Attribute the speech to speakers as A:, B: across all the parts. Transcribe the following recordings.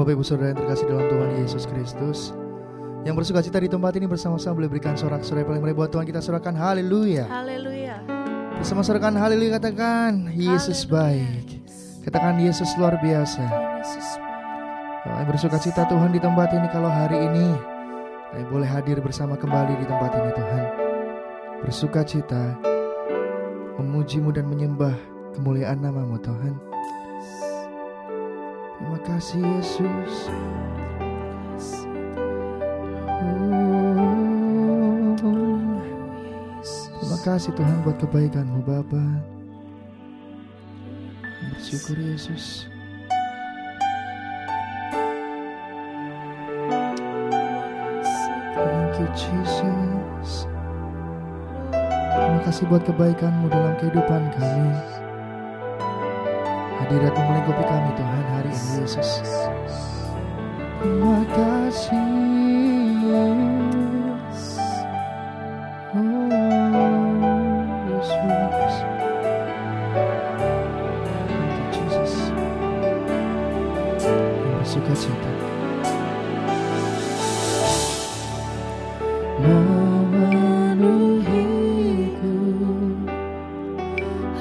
A: Bapak Ibu Saudara yang terkasih dalam Tuhan Yesus Kristus, yang bersuka cita di tempat ini bersama-sama boleh berikan sorak-sorai paling meriah buat Tuhan kita sorakan haleluya.
B: Haleluya.
A: Bersama sorakan haleluya, katakan Yesus baik. Katakan Yesus luar biasa. Yang bersuka cita Tuhan di tempat ini, kalau hari ini kami boleh hadir bersama kembali di tempat ini Tuhan, bersuka cita memuji-Mu dan menyembah kemuliaan nama-Mu Tuhan. Terima kasih Yesus. Terima kasih Tuhan buat kebaikan-Mu Bapa. Bersyukur Yesus. Thank you Jesus. Terima kasih buat kebaikan-Mu dalam kehidupan kami. Hadirat-Mu melingkupi kami Tuhan hari ini Yesus. Terima kasih. Yesus. Thank you Jesus. Bersuka cita. Memenuhiku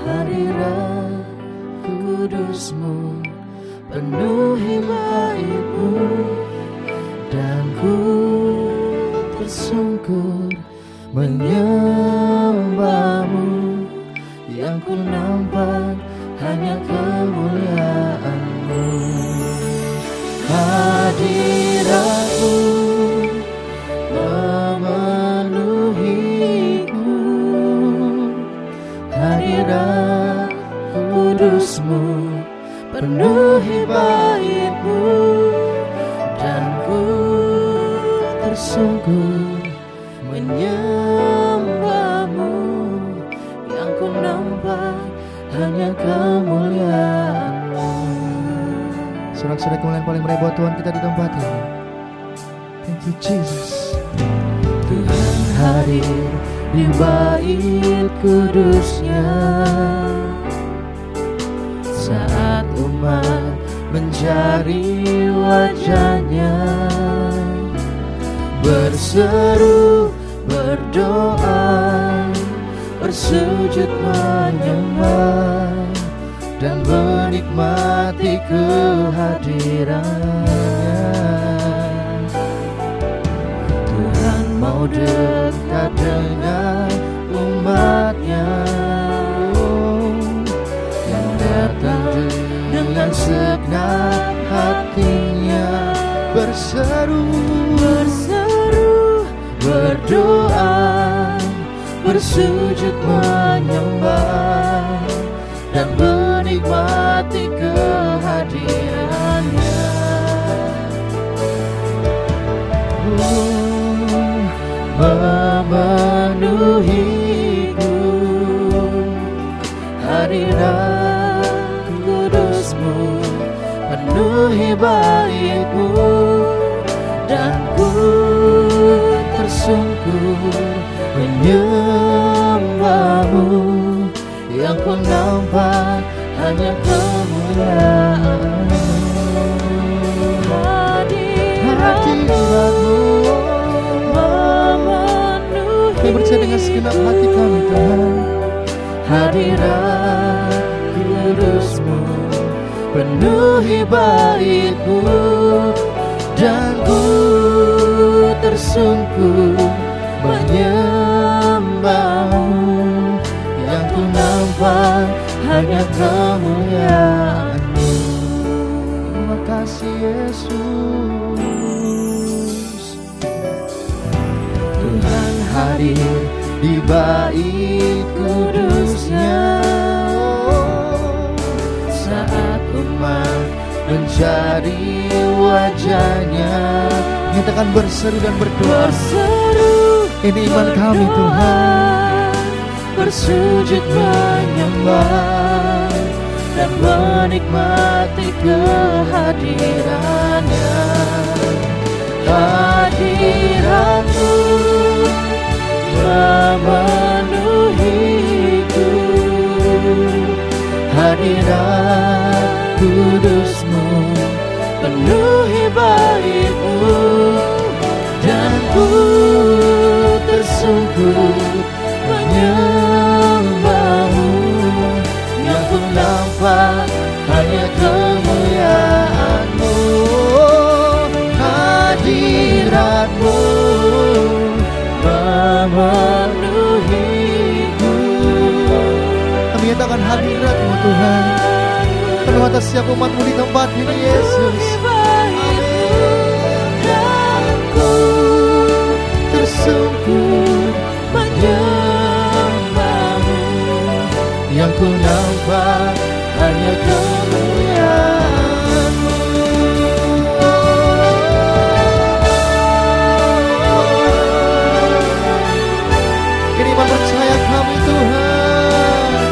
A: hadirat kudus-Mu, penuhi bait-Mu, dan ku tersungkur menyembah-Mu. Yang ku nampak hanya kemuliaan-Mu. Hadirat-Mu memenuhiku, hadirat kudus-Mu, penuhi bait-Mu, dan ku tersungkur menyembah-Mu. Yang ku nampak hanya kemuliaan-Mu. Sorak-sorai kemuliaan paling meriah buat Tuhan kita di tempat ini. Thank you Jesus. Tuhan hadir di bait kudus-Nya saat umat mencari wajah-Nya, berseru, berdoa, bersujud menyembah, dan menikmati kehadiran-Nya. Tuhan mau dekat dengan umat-Nya, yang datang dengan segenap hatinya, berseru, berdoa, bersujud menyembah, dan menikmati kehadiran-Nya. Memenuhiku, hadirat kudus-Mu, penuhi bait-Mu, dan ku tersungkur menyembah-Mu. Yang ku nampak hanya kemuliaan-Mu. Hadirat-Mu memenuhi, kami percaya dengan segenap hati kami Tuhan. Hadirat kudus-Mu, penuhi bait-Mu, dan ku tersungkur menyembah-Mu. Yang ku nampak hanya kemuliaan-Mu. Terima kasih Yesus. Tuhan hadir di bait kudus-Nya saat umat mencari wajah-Nya. Nyatakan berseru dan berdoa. Ini iman kami Tuhan. Bersujud menyembah, dan menikmati kehadiran-Nya. Hadirat-Mu memenuhiku, hadirat kudus-Mu, penuhi Tuhan atas setiap umat-Mu di tempat ini Yesus.
B: Dan ku tersungkur menyembah-Mu,
A: yang ku nampak hanya kemuliaan-Mu. Kini iman percaya kami Tuhan.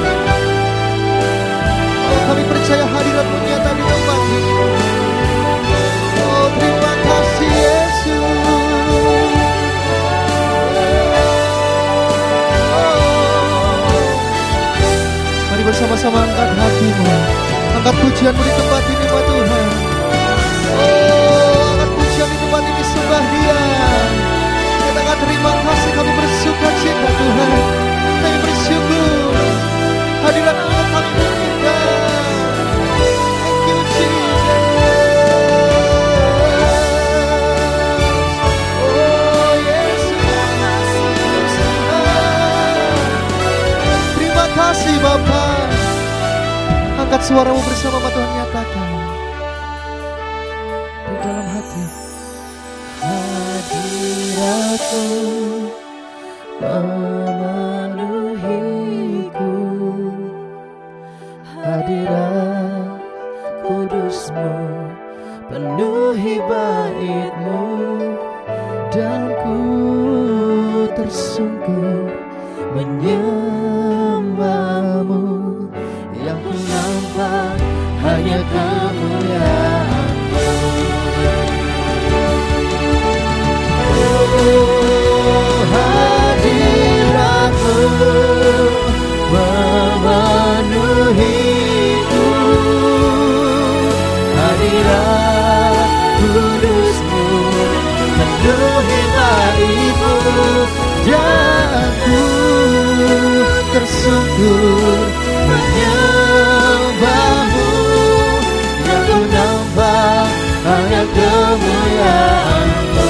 A: Oh, kami percaya hadirat-Mu nyata di tempat ini. Oh, terima kasih Yesus. Mari bersama-sama angkat hatimu, angkat pujian-Mu di tempat ini, Pak Tuhan. Oh, angkat pujian di tempat ini, sembah Dia. Katakan terima kasih, kami bersuka cita Tuhan. Kami bersyukur hadirat Allah kami berikan. Thank you Jesus. Oh Yesus, terima kasih Bapa. Angkat suaramu bersama Tuhan, nyatakan di dalam hati.
B: hadirat-Mu memenuhiku, hadirat kudus-Mu penuhi bait-Mu, dan ku tersungkur menyembah-Mu, yang ku nampak hanya kemuliaan-Mu. Hadirat-Mu memenuhiku, hadirat kudus-Mu penuhi bait-Mu, dan ku tersungkur menyembah-Mu, yang ku nampak hanya kemuliaan-Mu.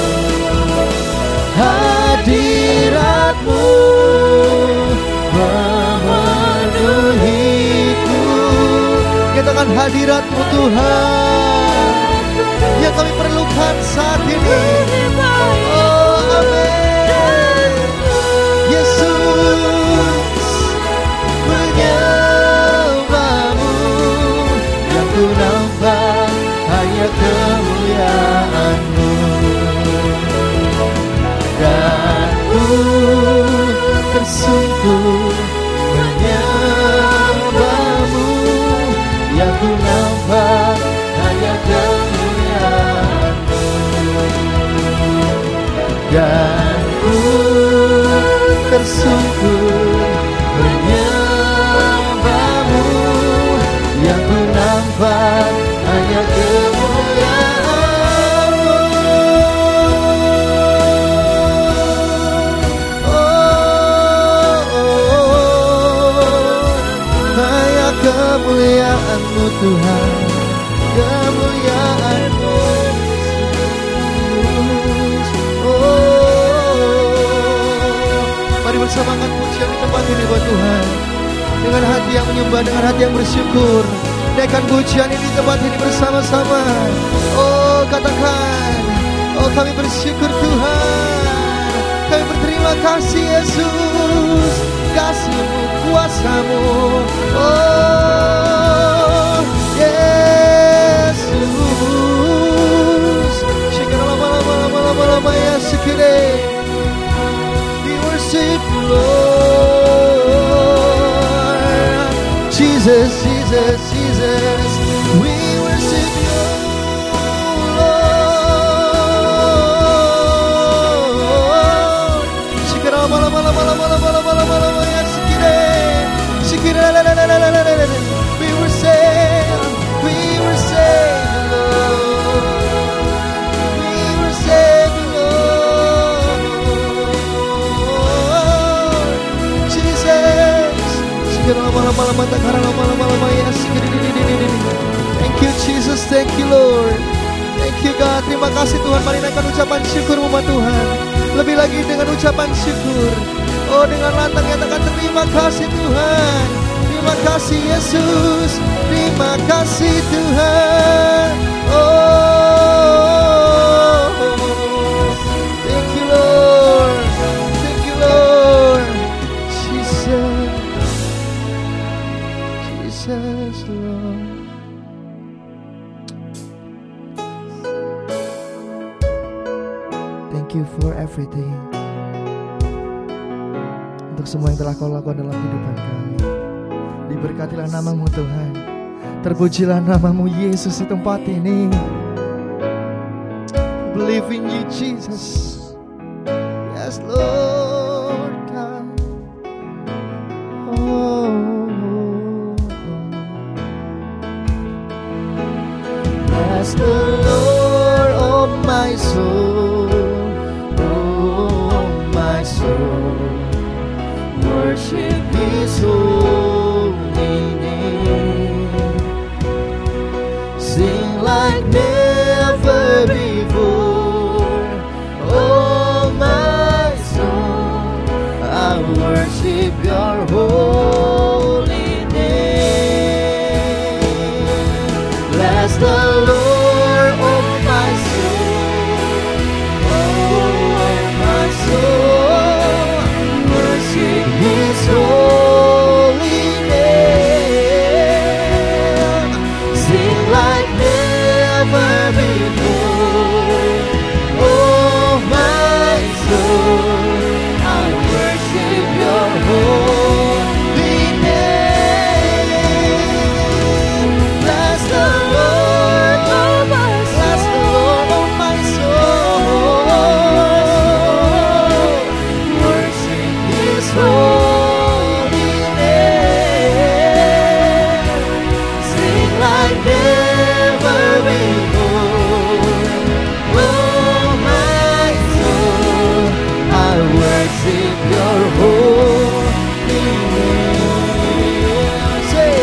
B: Hadirat-Mu memenuhiku.
A: Katakan hadirat-Mu Tuhan yang kami perlukan saat ini. Oh amin. Yesus, menyembah-Mu, yang ku nampak hanya kemuliaan-Mu, dan ku tersungkur menyembah-Mu, yang ku nampak hanya kemuliaan-Mu, dan ku tersungkur menyembah-Mu, yang ku nampak hanya kemuliaan-Mu. Hanya kemuliaan-Mu Tuhan, kemuliaan-Mu. Mari bersama angkat pujian di tempat ini buat Tuhan, dengan hati yang menyembah, dengan hati yang bersyukur. Naikkan pujian ini di tempat ini bersama-sama. Oh katakan, oh kami bersyukur Tuhan, kami berterima kasih Yesus, kasih-Mu, kuasa-Mu. Oh Yesus, lama-lama ya sekire. We worship you Lord, Jesus, Jesus, Jesus. We worship you Lord. Sekire lama-lama ya sekire. Sekire we worship you Lord. We worship you Lord. Jesus. Sekire lama-lama tak karang lama-lama ya sekire. Thank you Jesus, thank you Lord. Thank you God, terima kasih Tuhan. Mari naikkan ucapan syukur umat Tuhan. Lebih lagi dengan ucapan syukur. Oh dengan lantang nyatakan terima kasih Tuhan. Terima kasih Yesus. Terima terima kasih Tuhan. Oh, thank you Lord, thank you Lord. Jesus, Jesus Lord. Thank you for everything. Untuk semua yang telah kau lakukan dalam kehidupan kami. Diberkatilah namamu Tuhan. Terpujilah namamu Yesus di tempat ini. Believe in you Jesus. Yes Lord God. Oh, bless the Lord, oh my soul. Oh my soul. Worship His holy name. Sing like never before. Oh my soul, I worship Your holy name. Bless the Lord, oh my soul. Oh my soul, worship His holy name. Sing like never before. Oh my soul, I worship Your holy name. Bless the Lord, oh my soul. Bless the Lord, oh my soul. Worship His holy name. Sing like never before. Oh my soul, I worship Your holy name. Say,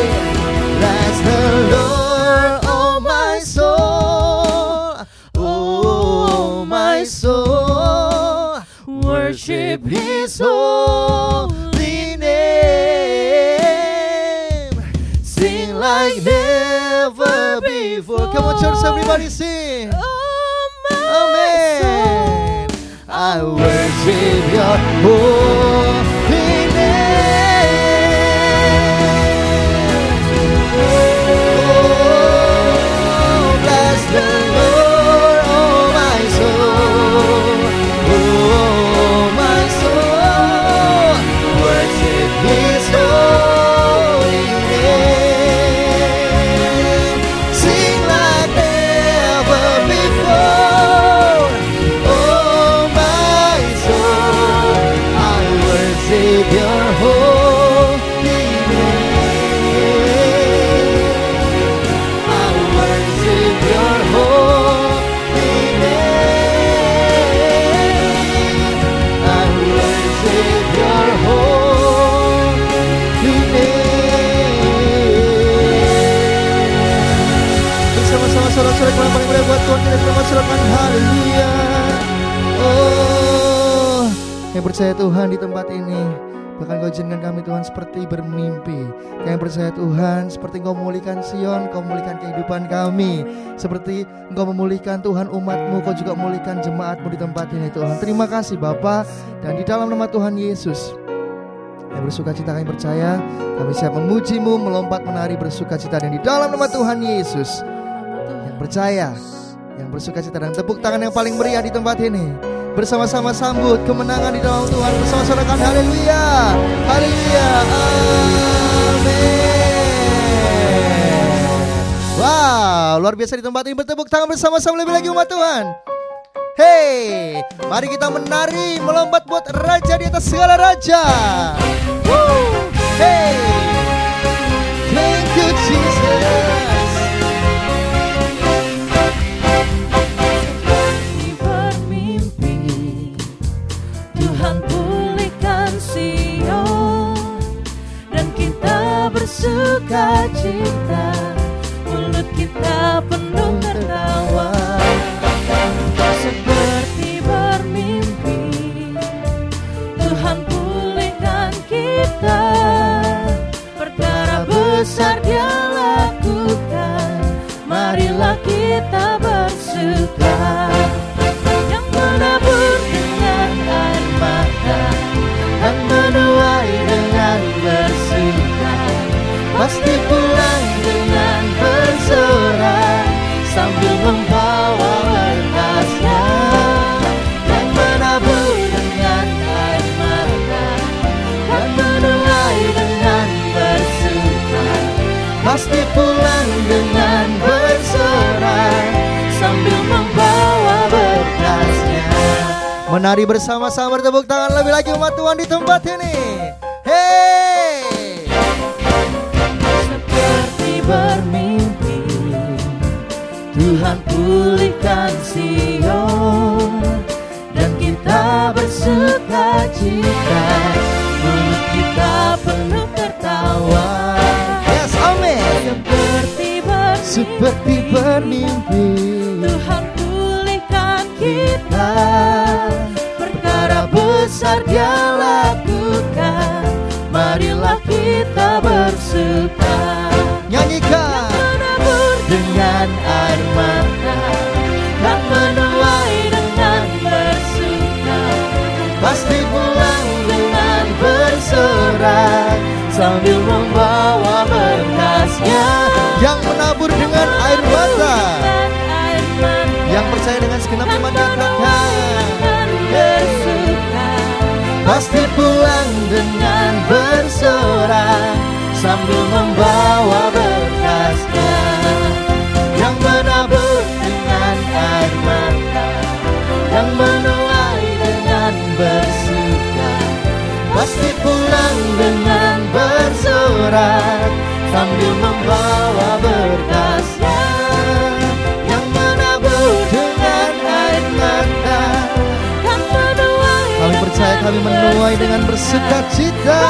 A: bless the Lord, oh my soul. Oh my soul, worship His holy name. Sing like never before. Come on church, everybody sing. Amen. I worship Your holy name. Oh, bless the Lord, oh my soul. Oh my soul, worship His holy name. Sing like never before. Oh my soul, I worship Your holy name. I worship Your holy name. I worship Your holy name. Bersama-sama sorak-sorak yang paling mulia buat Tuhan, kita persoalkan haleluya. Oh, yang percaya Tuhan di tempat ini, bahkan Kau izinkan kami Tuhan seperti bermimpi. Yang percaya Tuhan, seperti Engkau memulihkan Sion, Kau memulihkan kehidupan kami. Seperti Engkau memulihkan Tuhan umat-Mu, Kau juga memulihkan jemaat-Mu di tempat ini Tuhan. Terima kasih Bapa, dan di dalam nama Tuhan Yesus, yang bersukacita kami percaya, kami siap memuji-Mu, melompat menari bersukacita, dan di dalam nama Tuhan Yesus, yang percaya, yang bersukacita, dan tepuk tangan yang paling meriah di tempat ini. Bersama-sama sambut kemenangan di dalam Tuhan. Bersama-sama kan haleluya. Haleluya. Amin. Wow, luar biasa di tempat ini. Bertepuk tangan bersama-sama lebih lagi umat Tuhan. Hey, mari kita menari, melompat buat Raja di atas segala raja. Woo. Hey, thank you Jesus.
B: Tuhan pulihkan Sion, dan kita bersuka cita, mulut kita penuh tertawa. Seperti bermimpi, Tuhan pulihkan kita,
A: Menari bersama-sama, bertepuk tangan lebih lagi umat Tuhan di tempat ini. Hey!
B: Seperti bermimpi, Tuhan pulihkan Sion, dan kita bersuka cita, mulut kita penuh tertawa.
A: Yes, amin.
B: Seperti bermimpi, Tuhan pulihkan kita, perkara besar Dia lakukan, marilah kita bersuka.
A: Nyanyikan.
B: Menabur dengan air mata dan menuai dengan bersuka, pasti pulang dengan bersorak sambil membawa berkasnya.
A: Yang menabur dengan air mata, yang percaya dengan segenap iman katakan,
B: pasti pulang dengan bersorak sambil membawa berkasnya. Yang menabur dengan air mata, yang menuai dengan bersuka, pasti pulang dengan bersorak sambil membawa berkasnya. Yang menabur dengan air mata, kan menuai.
A: kami percaya kami menuai dengan bersuka cita.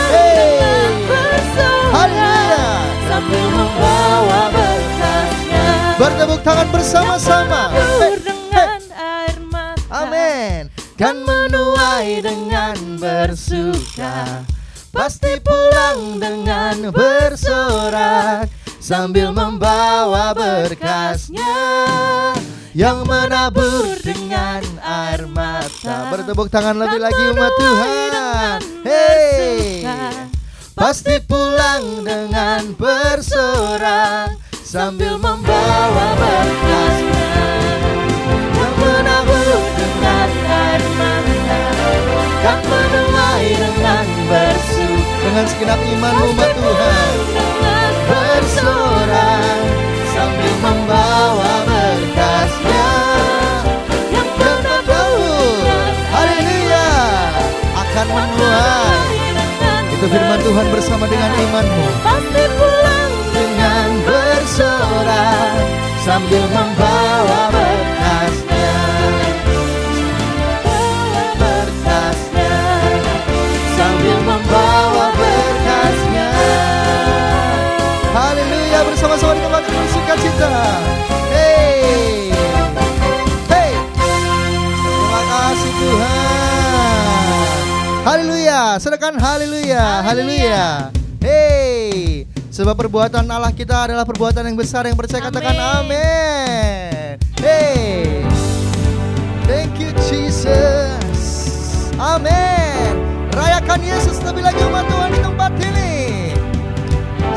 B: Dengan bersorak
A: Haleluya.
B: sambil membawa berkasnya.
A: Bertepuk tangan bersama-sama.
B: Menabur dengan air mata,
A: Amin.
B: kan menuai dengan bersuka, pasti pulang dengan bersorak sambil membawa berkasnya. Yang menabur dengan air mata,
A: Bertepuk tangan lebih lagi umat
B: menuai
A: Tuhan.
B: dengan
A: Hey.
B: bersuka, pasti pulang dengan bersorak sambil membawa berkasnya. Yang menabur dengan air mata, kan menuai dengan bersuka,
A: Dengan segenap imanmu umat Tuhan.
B: dengan bersorak sambil membawa berkasnya. Yang menabur,
A: Haleluya, akan menuai. Itu firman Tuhan bersama dengan imanmu.
B: pasti pulang dengan bersorak sambil membawa berkasnya. Berkasnya, sambil membawa berkasnya.
A: Haleluya, bersama-sama di tempat ini bersuka cita. Hey, hey, terima kasih Tuhan. Haleluya, serahkan haleluya, haleluya. Hey, sebab perbuatan Allah kita adalah perbuatan yang besar, yang percaya katakan amin. Hey, thank you Jesus. Amin. Rayakan Yesus lebih lagi umat Tuhan di tempat ini.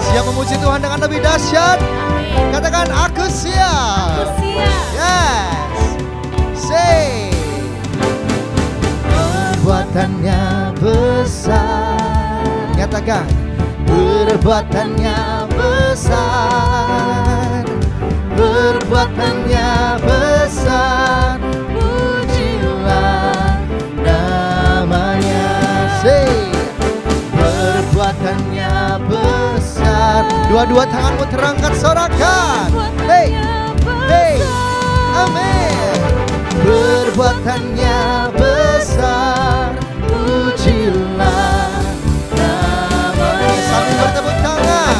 A: Siap memuji Tuhan dengan lebih dahsyat. Katakan aku siap. Yes. Say. Perbuatannya besar. Nyatakan. Perbuatannya besar. Perbuatannya besar. Pujilah namanya. Say. Perbuatannya besar. Dua-dua tanganmu terangkat, sorakan. Hey, hey, amin. Perbuatannya besar, pujilah namanya. Sambil bertepuk tangan.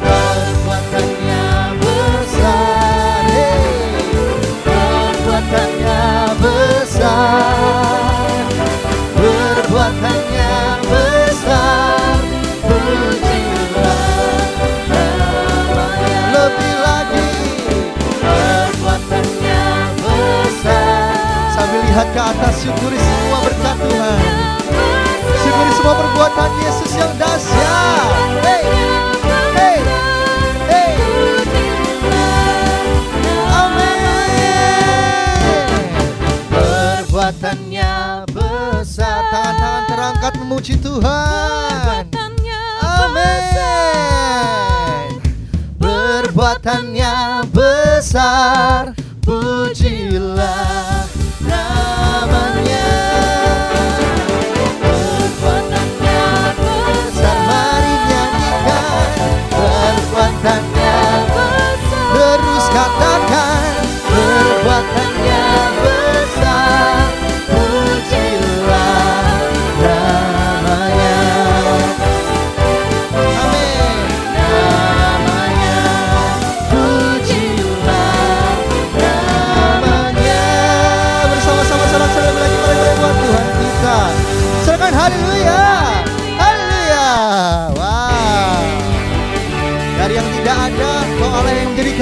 A: Perbuatannya besar, hey. Perbuatannya besar. Perbuatannya besar, pujilah namanya. Lebih lagi, perbuatannya besar. Sambil lihat ke atas, syukuri semua berkat Tuhan. Syukuri semua perbuatan Yesus yang dahsyat. Hey, hey, hey. Amin. Perbuatannya besar. Tangan-tangan terangkat memuji Tuhan. Amin. Perbuatannya besar, pujilah nama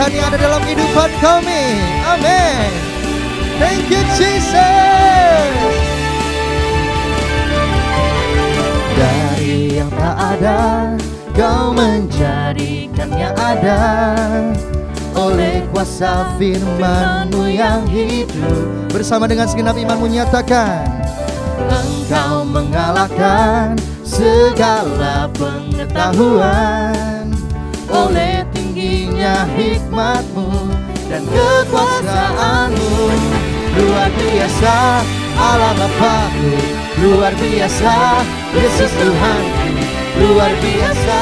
A: Tuhan yang ada dalam kehidupan kami. Amin. Thank you Jesus.
B: Dari yang tak ada, Kau menjadikannya ada. Oleh kuasa firman-Mu yang hidup,
A: bersama dengan segenap imanmu nyatakan,
B: Engkau mengalahkan segala pengetahuan. Oleh tingginya hikmat-Mu dan kekuasaan-Mu, luar biasa Allah Bapa-Ku, luar biasa Yesus Tuhan-Ku, luar biasa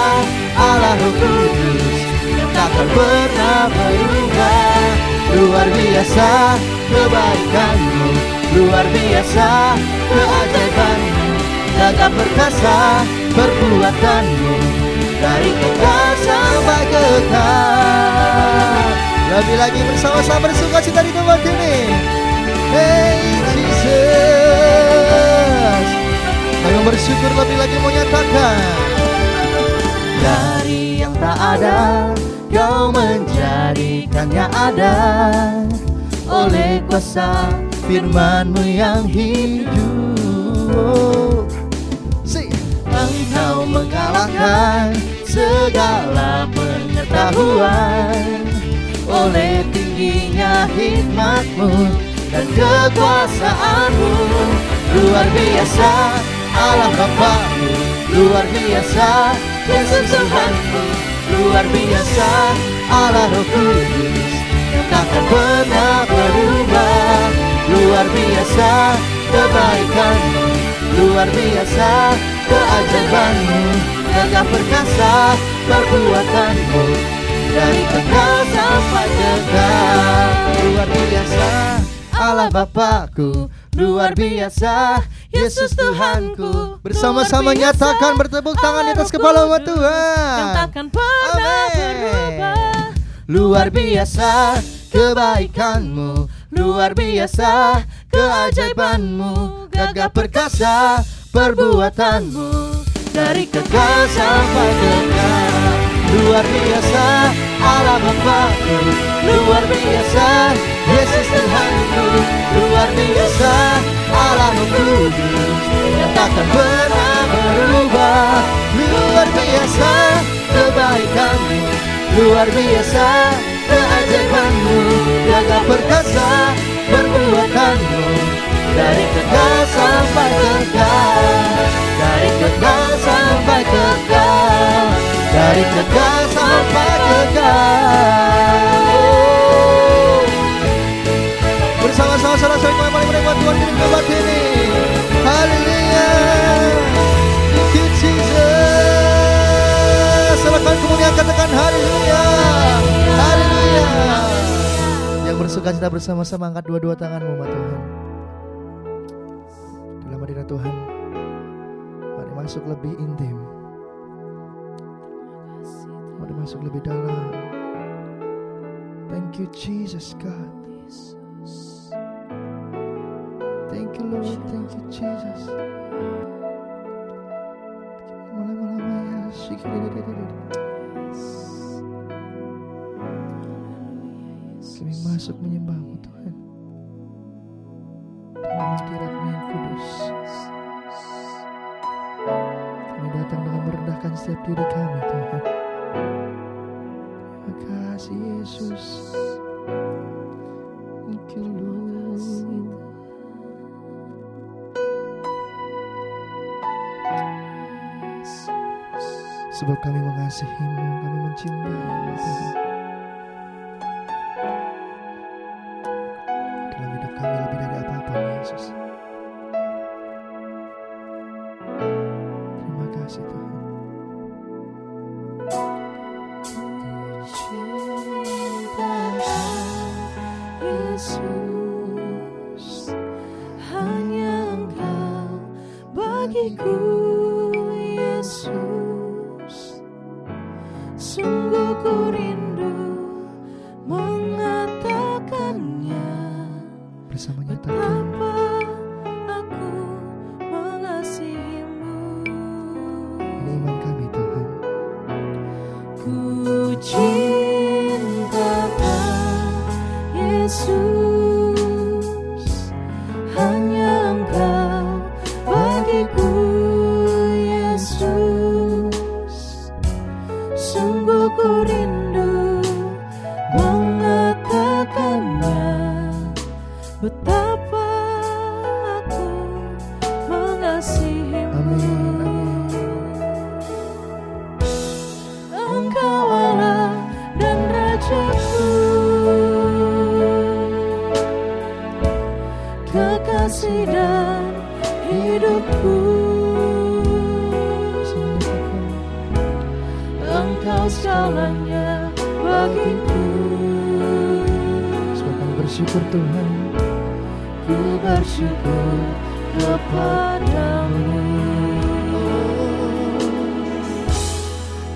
B: Allah Roh Kudus yang takkan pernah berubah. Luar biasa kebaikan-Mu, luar biasa keajaiban-Mu, gagah perkasa perbuatan-Mu, dari kekal sampai kekal.
A: lebih lagi bersama-sama bersuka cita di tempat ini. Hey Jesus, kami bersyukur lebih lagi menyatakan,
B: dari yang tak ada, Kau menjadikannya ada. Oleh kuasa firman-Mu yang hidup, Engkau mengalahkan segala pengetahuan. Oleh tingginya hikmat-Mu dan kekuasaan-Mu, luar biasa Allah Bapa-Ku, luar biasa Yesus Tuhan-Ku, luar biasa Allah Roh Kudus yang takkan pernah berubah. Luar biasa kebaikan-Mu, luar biasa keajaiban-Mu, gagah perkasa perbuatan-Mu, dari kekal sampai kekal. Luar biasa Allah Bapa-Ku, luar biasa Yesus Tuhan-Ku.
A: bersama-sama nyatakan, bertepuk tangan di atas kepala umat Tuhan.
B: Yang takkan pernah
A: Amin.
B: berubah. Luar biasa kebaikan-Mu, luar biasa keajaiban-Mu, gagah perkasa perbuatan-Mu, dari kekal sampai kekal. Luar biasa Allah Bapa-Ku, luar biasa Yesus Tuhan-Ku, luar biasa Allah Roh Kudus yang takkan pernah berubah. Luar biasa kebaikan-Mu, luar biasa keajaiban-Mu, gagah perkasa perbuatan-Mu, dari kekal sampai kekal, dari kekal sampai kekal, dari kekal sampai kekal.
A: Bersama-sama saudara-saudara yang paling menikmati Tuhan di tempat ini. Haleluya. Thank you Jesus. Silakan kemudian katakan haleluya. Haleluya. Yang bersuka cita bersama-sama angkat dua-dua tanganmu, umat Tuhan. Dalam hadirat Tuhan, mari masuk lebih intim, mari masuk lebih dalam. Thank you Jesus God. Thank you Lord, thank you Jesus. Kami masuk menyembah-Mu Tuhan, dalam hadirat-Mu yang kudus. Kami datang dengan merendahkan setiap diri kami Tuhan. Terima kasih Yesus. Thank you Lord. Sebab kami mengasihi-Mu, kami mencintai-Mu Tuhan. Dalam hidup kami lebih dari apapun Yesus. Terima kasih Tuhan.
B: Yesus, hanya Engkau bagiku Yesus. Sungguh ku rindu mengatakannya,
A: Bersama nyatakan,
B: betapa aku mengasihi-Mu.
A: ini iman kami Tuhan.
B: Ku cinta betapa aku mengasihimu.
A: Amin, amin.
B: Engkau Allah dan Rajaku, kekasih dan hidupku. Engkau segalanya bagiku.
A: Sebab kami bersyukur Tuhan,
B: Ku bersyukur kepadamu.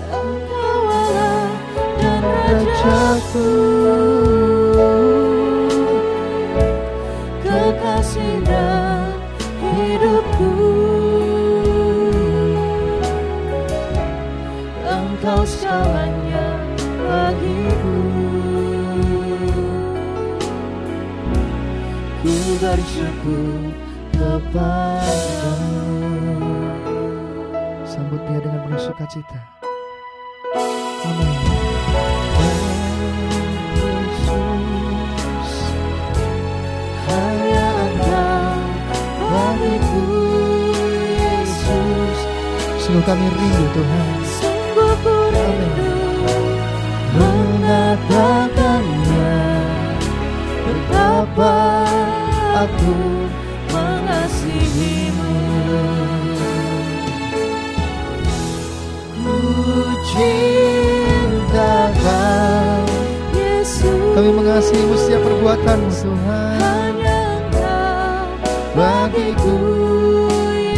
B: Engkau Allah dan Rajaku, kekasih dan hidupku. Engkau segalanya bagiku. Ku bersyukur kepadamu.
A: sambut Dia dengan penuh sukacita. Amin.
B: Yesus, hanya Engkau bagiku. Yesus,
A: Sungguh kami rindu Tuhan,
B: sungguh ku rindu mengatakannya, betapa aku mengasihimu. Ku cinta Kau, Yesus.
A: kami mengasihimu setiap perbuatanmu Tuhan.
B: Hanya Engkau bagiku,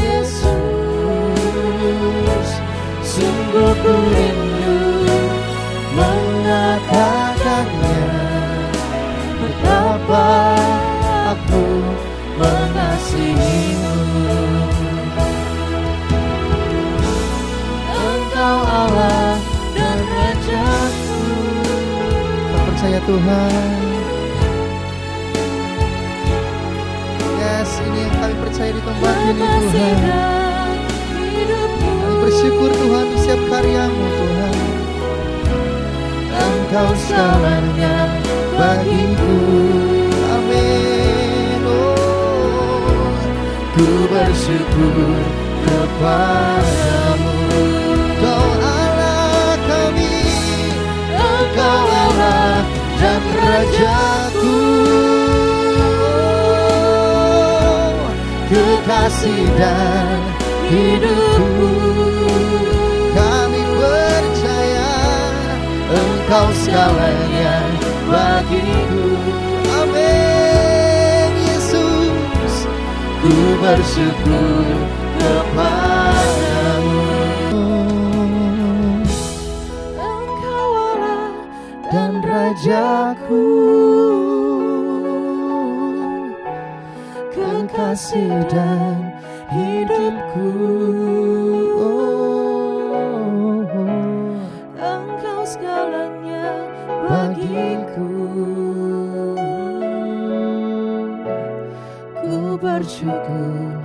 B: Yesus. Sungguh ku rindu mengatakannya, betapa aku mengasihimu. Engkau Allah dan Rajaku,
A: Kami percaya Tuhan. Yes, ini yang kami percaya di tempat ini
B: kekasih
A: Tuhan.
B: dan hidupku.
A: Kami bersyukur Tuhan untuk setiap karyamu Tuhan.
B: Engkau segalanya bagiku.
A: Amin. Oh,
B: Ku bersyukur kepadamu.
A: Kau Allah kami,
B: Engkau Allah dan Rajaku, kekasih dan hidupku.
A: kami percaya
B: Engkau segalanya bagiku.
A: Amin. Yesus,
B: Ku bersyukur kepadamu. Engkau Allah dan Rajaku, kekasih dan hidupku. Engkau segalanya bagiku. Ku bersyukur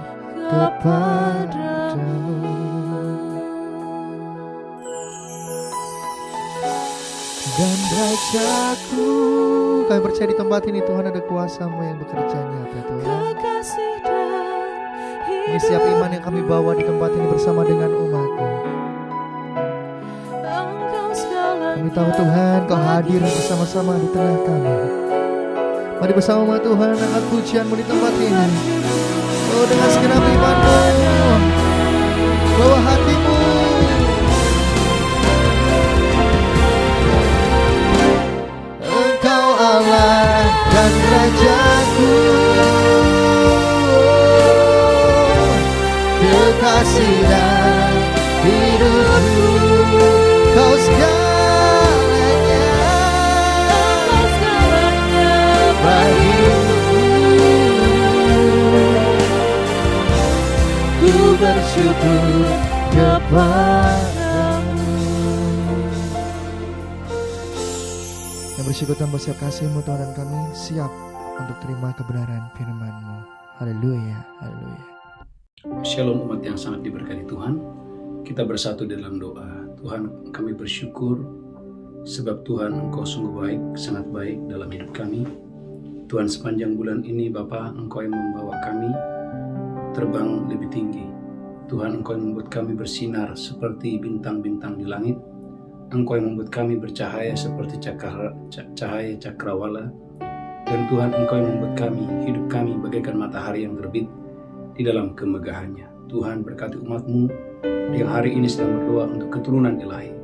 B: kepadamu.
A: dan Rajaku. Kami percaya di tempat ini Tuhan ada kuasa-Mu yang bekerja nyata Tuhan.
B: Kekasih dan
A: Ini setiap iman yang kami bawa di tempat ini bersama dengan umat-Mu. Kami tahu Tuhan Kau hadir bersama-sama di tengah kami. Mari bersama Tuhan angkat pujian-Mu di tempat ini. Oh, dengan segenap iman-Mu, bawa hati-Mu. Engkau Allah dan Rajaku, kekasih dan hidupku. Kau segalanya bagiku.
B: Ku bersyukur kepadamu.
A: Yang bersyukur tanpa siap kasih-Mu Tuhan, dan kami siap untuk terima kebenaran firman-Mu. Haleluya, haleluya.
C: Shalom umat yang sangat diberkati Tuhan. Kita bersatu dalam doa. Tuhan, kami bersyukur sebab Tuhan Engkau sungguh baik, sangat baik dalam hidup kami. Tuhan, sepanjang bulan ini Bapa, Engkau yang membawa kami terbang lebih tinggi. Tuhan, Engkau yang membuat kami bersinar seperti bintang-bintang di langit. Engkau yang membuat kami bercahaya seperti cahaya cakrawala. Dan Tuhan, Engkau yang membuat kami, hidup kami bagaikan matahari yang terbit di dalam kemegahannya. Tuhan, berkati umat-Mu yang hari ini sedang berdoa untuk keturunan ilahi.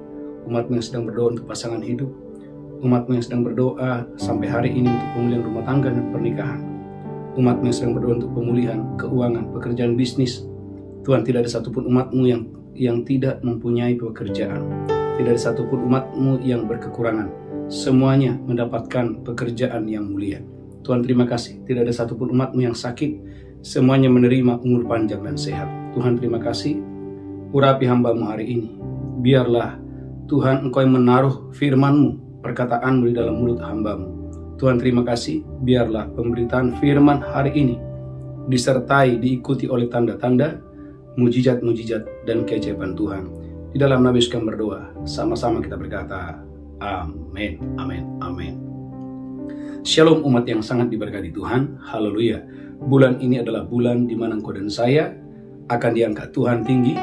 C: Umat-Mu yang sedang berdoa untuk pasangan hidup. Umat-Mu yang sedang berdoa sampai hari ini untuk pemulihan rumah tangga dan pernikahan. Umat-Mu yang sedang berdoa untuk pemulihan keuangan, pekerjaan bisnis. Tuhan, tidak ada satupun umat-Mu yang tidak mempunyai pekerjaan. Tidak ada satupun umat-Mu yang berkekurangan. Semuanya mendapatkan pekerjaan yang mulia. Tuhan, terima kasih. Tidak ada satupun umat-Mu yang sakit. Semuanya menerima umur panjang dan sehat. Tuhan, terima kasih. Urapi hamba-Mu hari ini. Biarlah Tuhan, Engkau yang menaruh firman-Mu, perkataan-Mu di dalam mulut hamba-Mu. Tuhan, terima kasih. Biarlah pemberitaan firman hari ini disertai, diikuti oleh tanda-tanda, mujizat-mujizat, dan keajaiban Tuhan. Di dalam nama Yesus kami berdoa. Sama-sama kita berkata, amin, amin, amin. Shalom umat yang sangat diberkati Tuhan. Haleluya. Bulan ini adalah bulan di mana engkau dan saya akan diangkat Tuhan tinggi.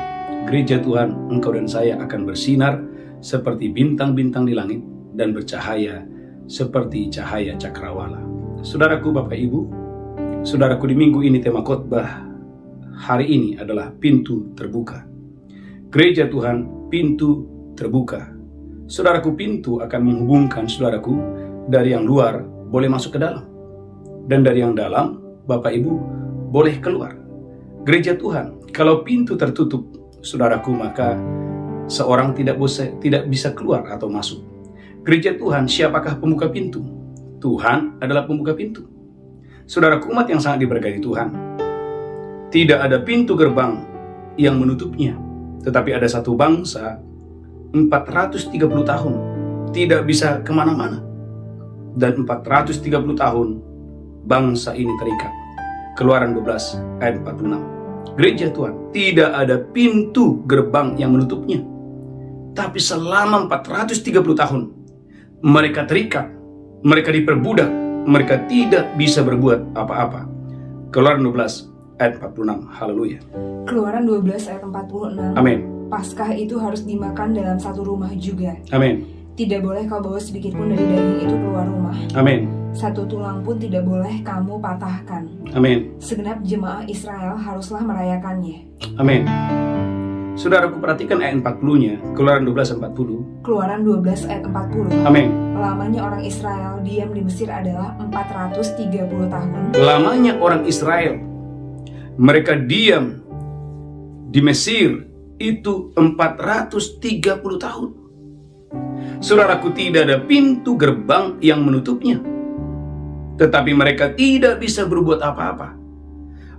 C: Gereja Tuhan, engkau dan saya akan bersinar seperti bintang-bintang di langit dan bercahaya seperti cahaya cakrawala. Saudaraku, Bapak Ibu, saudaraku, di minggu ini tema khotbah hari ini adalah pintu terbuka. Gereja Tuhan, pintu terbuka. Saudaraku, pintu akan menghubungkan saudaraku dari yang luar boleh masuk ke dalam, dan dari yang dalam, Bapak Ibu, boleh keluar. Gereja Tuhan, kalau pintu tertutup, saudaraku, maka seorang tidak bisa keluar atau masuk. Gereja Tuhan, siapakah pembuka pintu? Tuhan adalah pembuka pintu. Saudaraku, umat yang sangat diberkati Tuhan, tidak ada pintu gerbang yang menutupnya, tetapi ada satu bangsa 430 tahun tidak bisa kemana-mana, dan 430 tahun bangsa ini terikat. Keluaran 12 ayat 46. Gereja Tuhan, tidak ada pintu gerbang yang menutupnya, tapi selama 430 tahun mereka terikat, mereka diperbudak, mereka tidak bisa berbuat apa-apa. Keluaran 12 ayat 46. Haleluya.
D: Keluaran 12 ayat 46.
C: Amin.
D: Paskah itu harus dimakan dalam satu rumah juga.
C: Amin.
D: Tidak boleh kau bawa sedikit pun dari daging itu keluar rumah.
C: Amin.
D: Satu tulang pun tidak boleh kamu patahkan.
C: Amin.
D: Segenap jemaah Israel haruslah merayakannya.
C: Amin. Saudaraku, perhatikan ayat 40-nya, Keluaran 12 ayat 40.
D: Keluaran 12 ayat 40.
C: Amin.
D: Lamanya orang Israel diam di Mesir adalah 430 tahun.
C: Lamanya orang Israel, mereka diam di Mesir itu 430 tahun. Saudaraku, tidak ada pintu gerbang yang menutupnya, tetapi mereka tidak bisa berbuat apa-apa.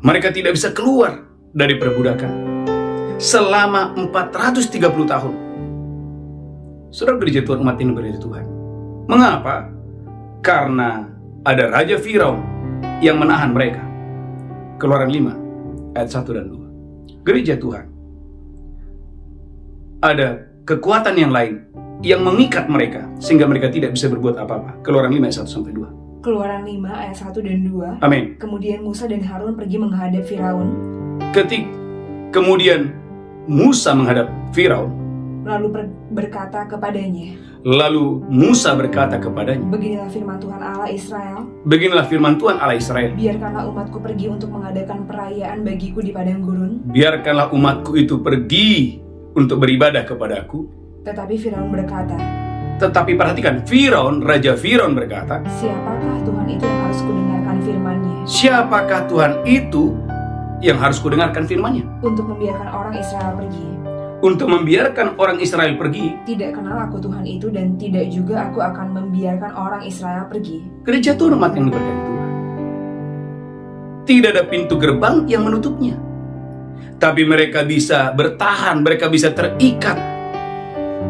C: Mereka tidak bisa keluar dari perbudakan selama 430 tahun. Saudara, gereja Tuhan, umat ini berkati Tuhan. Mengapa? Karena ada Raja Firaun yang menahan mereka. Keluaran 5 ayat 1 dan 2. Gereja Tuhan, ada kekuatan yang lain yang mengikat mereka sehingga mereka tidak bisa berbuat apa-apa. Keluaran 5 ayat 1 sampai 2.
D: Keluaran 5 ayat 1 dan 2.
C: Amin.
D: Kemudian Musa dan Harun pergi menghadap Firaun.
C: Kemudian Musa menghadap Firaun.
D: Lalu berkata kepadanya.
C: Lalu Musa berkata kepadanya,
D: Beginilah firman Tuhan Allah Israel.
C: Beginilah firman Tuhan Allah Israel.
D: Biarkanlah umatku pergi untuk mengadakan perayaan bagiku di padang gurun.
C: Biarkanlah umatku itu pergi untuk beribadah kepadaku.
D: Tetapi Firaun berkata.
C: Tetapi perhatikan, Raja Firaun berkata,
D: Siapakah Tuhan itu yang harus kudengarkan firman-Nya?
C: Siapakah Tuhan itu yang harus kudengarkan firman-Nya?
D: Untuk membiarkan orang Israel pergi.
C: Untuk membiarkan orang Israel pergi.
D: Tidak kenal aku Tuhan itu, dan tidak juga aku akan membiarkan orang Israel pergi.
C: Gereja Tuhan, umat yang diberkati Tuhan, tidak ada pintu gerbang yang menutupnya, tapi mereka bisa bertahan, mereka bisa terikat,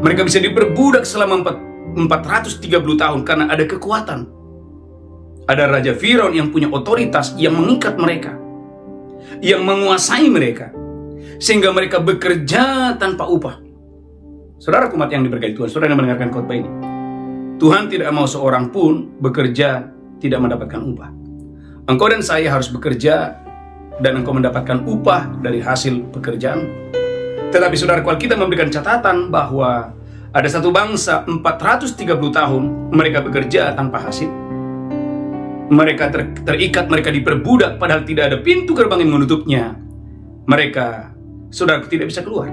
C: mereka bisa diperbudak selama 430 tahun karena ada kekuatan. Ada Raja Firaun yang punya otoritas, yang mengikat mereka, yang menguasai mereka, sehingga mereka bekerja tanpa upah. Saudara umat yang diberkati Tuhan, saudara yang mendengarkan khotbah ini, Tuhan tidak mau seorang pun bekerja tidak mendapatkan upah. Engkau dan saya harus bekerja dan engkau mendapatkan upah dari hasil pekerjaan. Tetapi saudara, kalau kita memberikan catatan bahwa ada satu bangsa 430 tahun mereka bekerja tanpa hasil. Mereka terikat, mereka diperbudak padahal tidak ada pintu gerbang yang menutupnya. Mereka, saudaraku, tidak bisa keluar.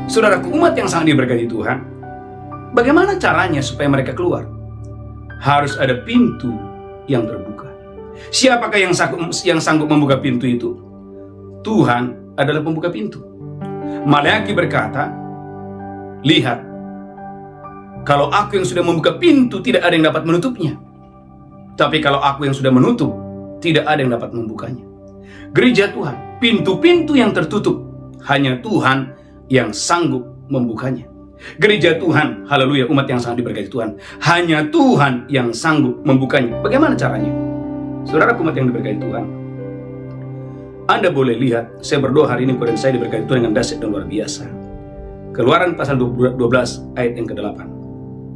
C: Saudaraku, umat yang sangat diberkati Tuhan, bagaimana caranya supaya mereka keluar? Harus ada pintu yang terbuka. Siapakah yang sanggup membuka pintu itu? Tuhan adalah pembuka pintu. Maleakhi berkata, lihat, kalau aku yang sudah membuka pintu, tidak ada yang dapat menutupnya. Tapi kalau aku yang sudah menutup, tidak ada yang dapat membukanya. Gereja Tuhan, pintu-pintu yang tertutup, hanya Tuhan yang sanggup membukanya. Gereja Tuhan, haleluya, umat yang sangat diberkati Tuhan, hanya Tuhan yang sanggup membukanya. Bagaimana caranya? Saudara, umat yang diberkati Tuhan, Anda boleh lihat, saya berdoa hari ini kepada saya diberkati Tuhan dengan dahsyat dan luar biasa. Keluaran pasal 12 ayat yang ke-8.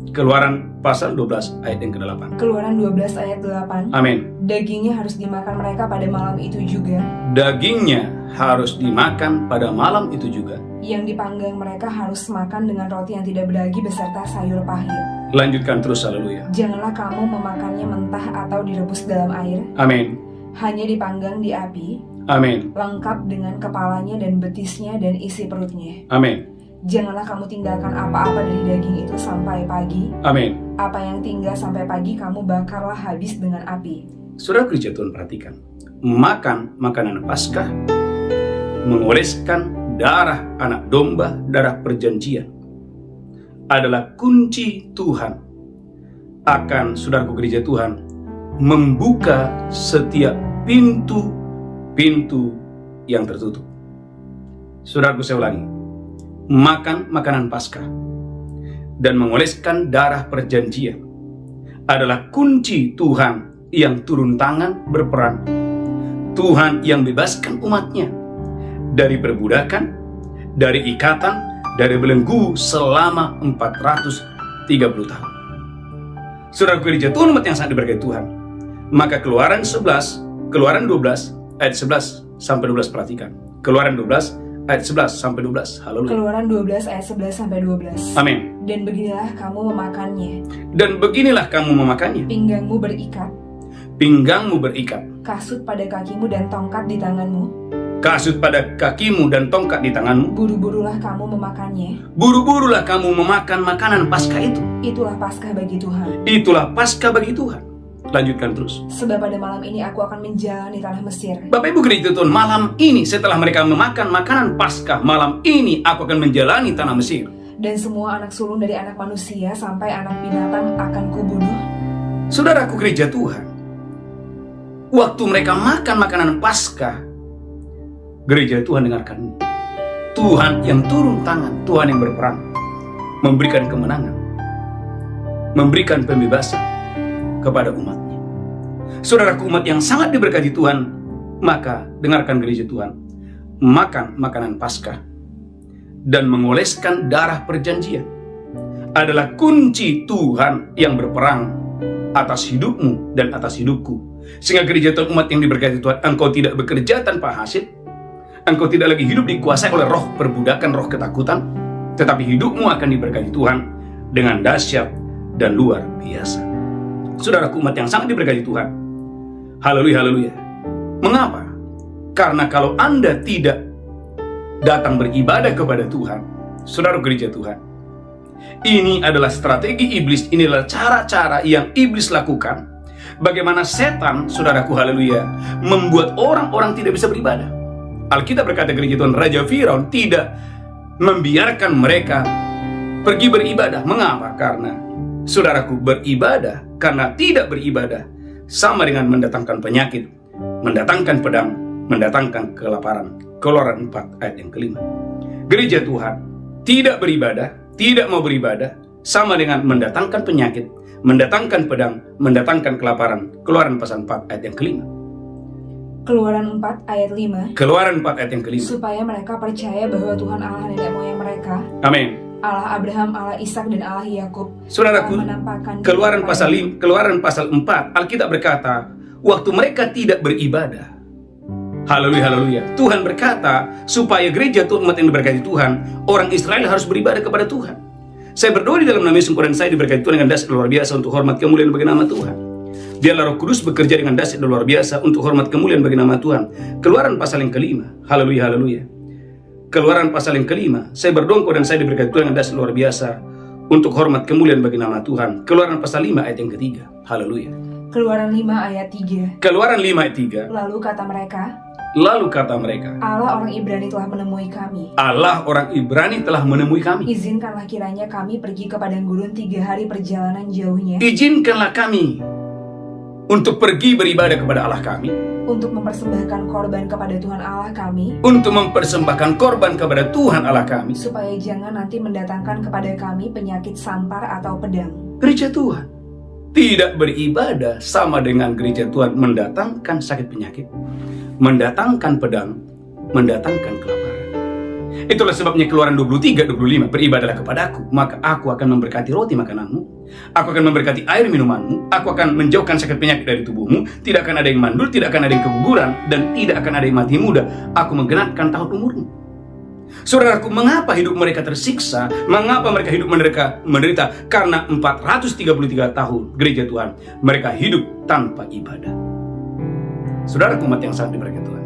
C: Keluaran pasal 12 ayat yang ke-8.
D: Keluaran 12 ayat 8.
C: Amin.
D: Dagingnya harus dimakan mereka pada malam itu juga.
C: Dagingnya harus dimakan pada malam itu juga.
D: Yang dipanggang mereka harus makan dengan roti yang tidak berdagi beserta sayur pahit.
C: Lanjutkan terus, haleluya.
D: Janganlah kamu memakannya mentah atau direbus dalam air.
C: Amin.
D: Hanya dipanggang di api.
C: Amin.
D: Lengkap dengan kepalanya dan betisnya dan isi perutnya.
C: Amin.
D: Janganlah kamu tinggalkan apa-apa dari daging itu sampai pagi.
C: Amin.
D: Apa yang tinggal sampai pagi kamu bakarlah habis dengan api.
C: Saudara gereja Tuhan, perhatikan. Makan makanan Paskah, mengoleskan darah anak domba, darah perjanjian, adalah kunci Tuhan akan, saudaraku gereja Tuhan, membuka setiap pintu-pintu yang tertutup. Saudaraku, saya ulangi. Makan makanan Paskah dan mengoleskan darah perjanjian adalah kunci Tuhan yang turun tangan berperan. Tuhan yang bebaskan umatnya dari perbudakan, dari ikatan, dari belenggu selama 430 tahun. Saudara gereja Tuhan, umat yang sangat diberkati Tuhan, maka Keluaran 12 ayat 11 sampai 12, perhatikan. Keluaran 12 ayat 11 sampai 12. Haleluya.
D: Keluaran 12 ayat 11 sampai 12.
C: Amin.
D: Dan beginilah kamu memakannya.
C: Dan beginilah kamu memakannya.
D: Pinggangmu berikat,
C: Pinggangmu berikat,
D: kasut pada kakimu dan tongkat di tanganmu.
C: kasut pada kakimu dan tongkat di tanganmu.
D: Buru-burulah kamu memakannya.
C: Buru-burulah kamu memakan makanan Paskah itu.
D: Itulah Paskah bagi Tuhan.
C: Itulah Paskah bagi Tuhan. Lanjutkan terus.
D: Sebab pada malam ini aku akan menjalani tanah Mesir.
C: Bapak Ibu gereja Tuhan, malam ini setelah mereka memakan makanan Paskah, malam ini aku akan menjalani tanah Mesir.
D: Dan semua anak sulung dari anak manusia sampai anak binatang akan kubunuh.
C: Saudaraku gereja Tuhan, waktu mereka makan makanan Paskah, gereja Tuhan dengarkan ini. Tuhan yang turun tangan, Tuhan yang berperang, memberikan kemenangan, memberikan pembebasan kepada umatnya. Saudaraku umat yang sangat diberkati Tuhan, maka dengarkan gereja Tuhan, makan makanan Paskah dan mengoleskan darah perjanjian adalah kunci Tuhan yang berperang atas hidupmu dan atas hidupku. Sehingga gereja Tuhan, umat yang diberkati Tuhan, engkau tidak bekerja tanpa hasil, engkau tidak lagi hidup dikuasai oleh roh perbudakan, roh ketakutan, tetapi hidupmu akan diberkati Tuhan dengan dahsyat dan luar biasa. Saudaraku umat yang sangat diberkati Tuhan, haleluya, haleluya. Mengapa? Karena kalau Anda tidak datang beribadah kepada Tuhan, saudara gereja Tuhan, ini adalah strategi iblis, ini adalah cara-cara yang iblis lakukan. Bagaimana setan, saudaraku haleluya, membuat orang-orang tidak bisa beribadah. Alkitab berkata gereja Tuhan, Raja Firaun tidak membiarkan mereka pergi beribadah. Mengapa? Karena saudaraku, beribadah karena tidak beribadah sama dengan mendatangkan penyakit, mendatangkan pedang, mendatangkan kelaparan. Keluaran 4 ayat yang ke-5. Gereja Tuhan tidak beribadah, tidak mau beribadah, sama dengan mendatangkan penyakit, mendatangkan pedang, mendatangkan kelaparan. Keluaran pasal 4 ayat yang ke-5.
D: Keluaran 4 ayat 5.
C: Keluaran 4 ayat yang ke-5.
D: Supaya mereka percaya bahwa Tuhan Allah nenek moyang mereka
C: Amin.
D: Allah Abraham, Allah Ishak dan Allah Yakub.
C: Saudaraku,
D: telah menampakkan diri
C: Keluaran
D: kepada-
C: pasal 4, Alkitab berkata, waktu mereka tidak beribadah. Haleluya, haleluya. Tuhan berkata, supaya gereja Tuhan, umat yang diberkati Tuhan, orang Israel harus beribadah kepada Tuhan. Saya berdoa di dalam nama Yesus, dan saya diberkati Tuhan dengan dahsyat luar biasa untuk hormat kemuliaan bagi nama Tuhan. Biarlah Roh Kudus bekerja dengan dahsyat luar biasa untuk hormat kemuliaan bagi nama Tuhan. Keluaran pasal yang kelima. Haleluya, haleluya. Keluaran pasal yang kelima. Saya berdoa dan saya diberkati Tuhan dengan dahsyat luar biasa untuk hormat kemuliaan bagi nama Tuhan. Keluaran pasal 5 ayat yang ketiga. Haleluya.
D: Keluaran 5 ayat 3.
C: Keluaran 5 ayat 3.
D: Lalu kata mereka,
C: Allah
D: orang Ibrani telah menemui kami.
C: Allah orang Ibrani telah menemui kami.
D: Izinkanlah kiranya kami pergi ke padang gurun 3 hari perjalanan jauhnya
C: Izinkanlah kami untuk pergi beribadah kepada Allah kami,
D: untuk mempersembahkan korban kepada Tuhan Allah kami,
C: untuk mempersembahkan korban kepada Tuhan Allah kami,
D: supaya jangan nanti mendatangkan kepada kami penyakit sampar atau pedang.
C: gereja Tuhan tidak beribadah sama dengan gereja Tuhan mendatangkan sakit penyakit, mendatangkan pedang, mendatangkan kelaparan. Itulah sebabnya Keluaran 23-25, beribadahlah kepadaku, maka aku akan memberkati roti makananmu, aku akan memberkati air minumanmu, aku akan menjauhkan sakit penyakit dari tubuhmu, tidak akan ada yang mandul, tidak akan ada yang keguguran, dan tidak akan ada yang mati muda, aku menggenapkan tahun umurmu. Saudaraku, mengapa hidup mereka tersiksa? Mengapa mereka hidup menderita? Karena 433 tahun gereja Tuhan mereka hidup tanpa ibadah. Saudaraku, umat yang sangat diberkati Tuhan,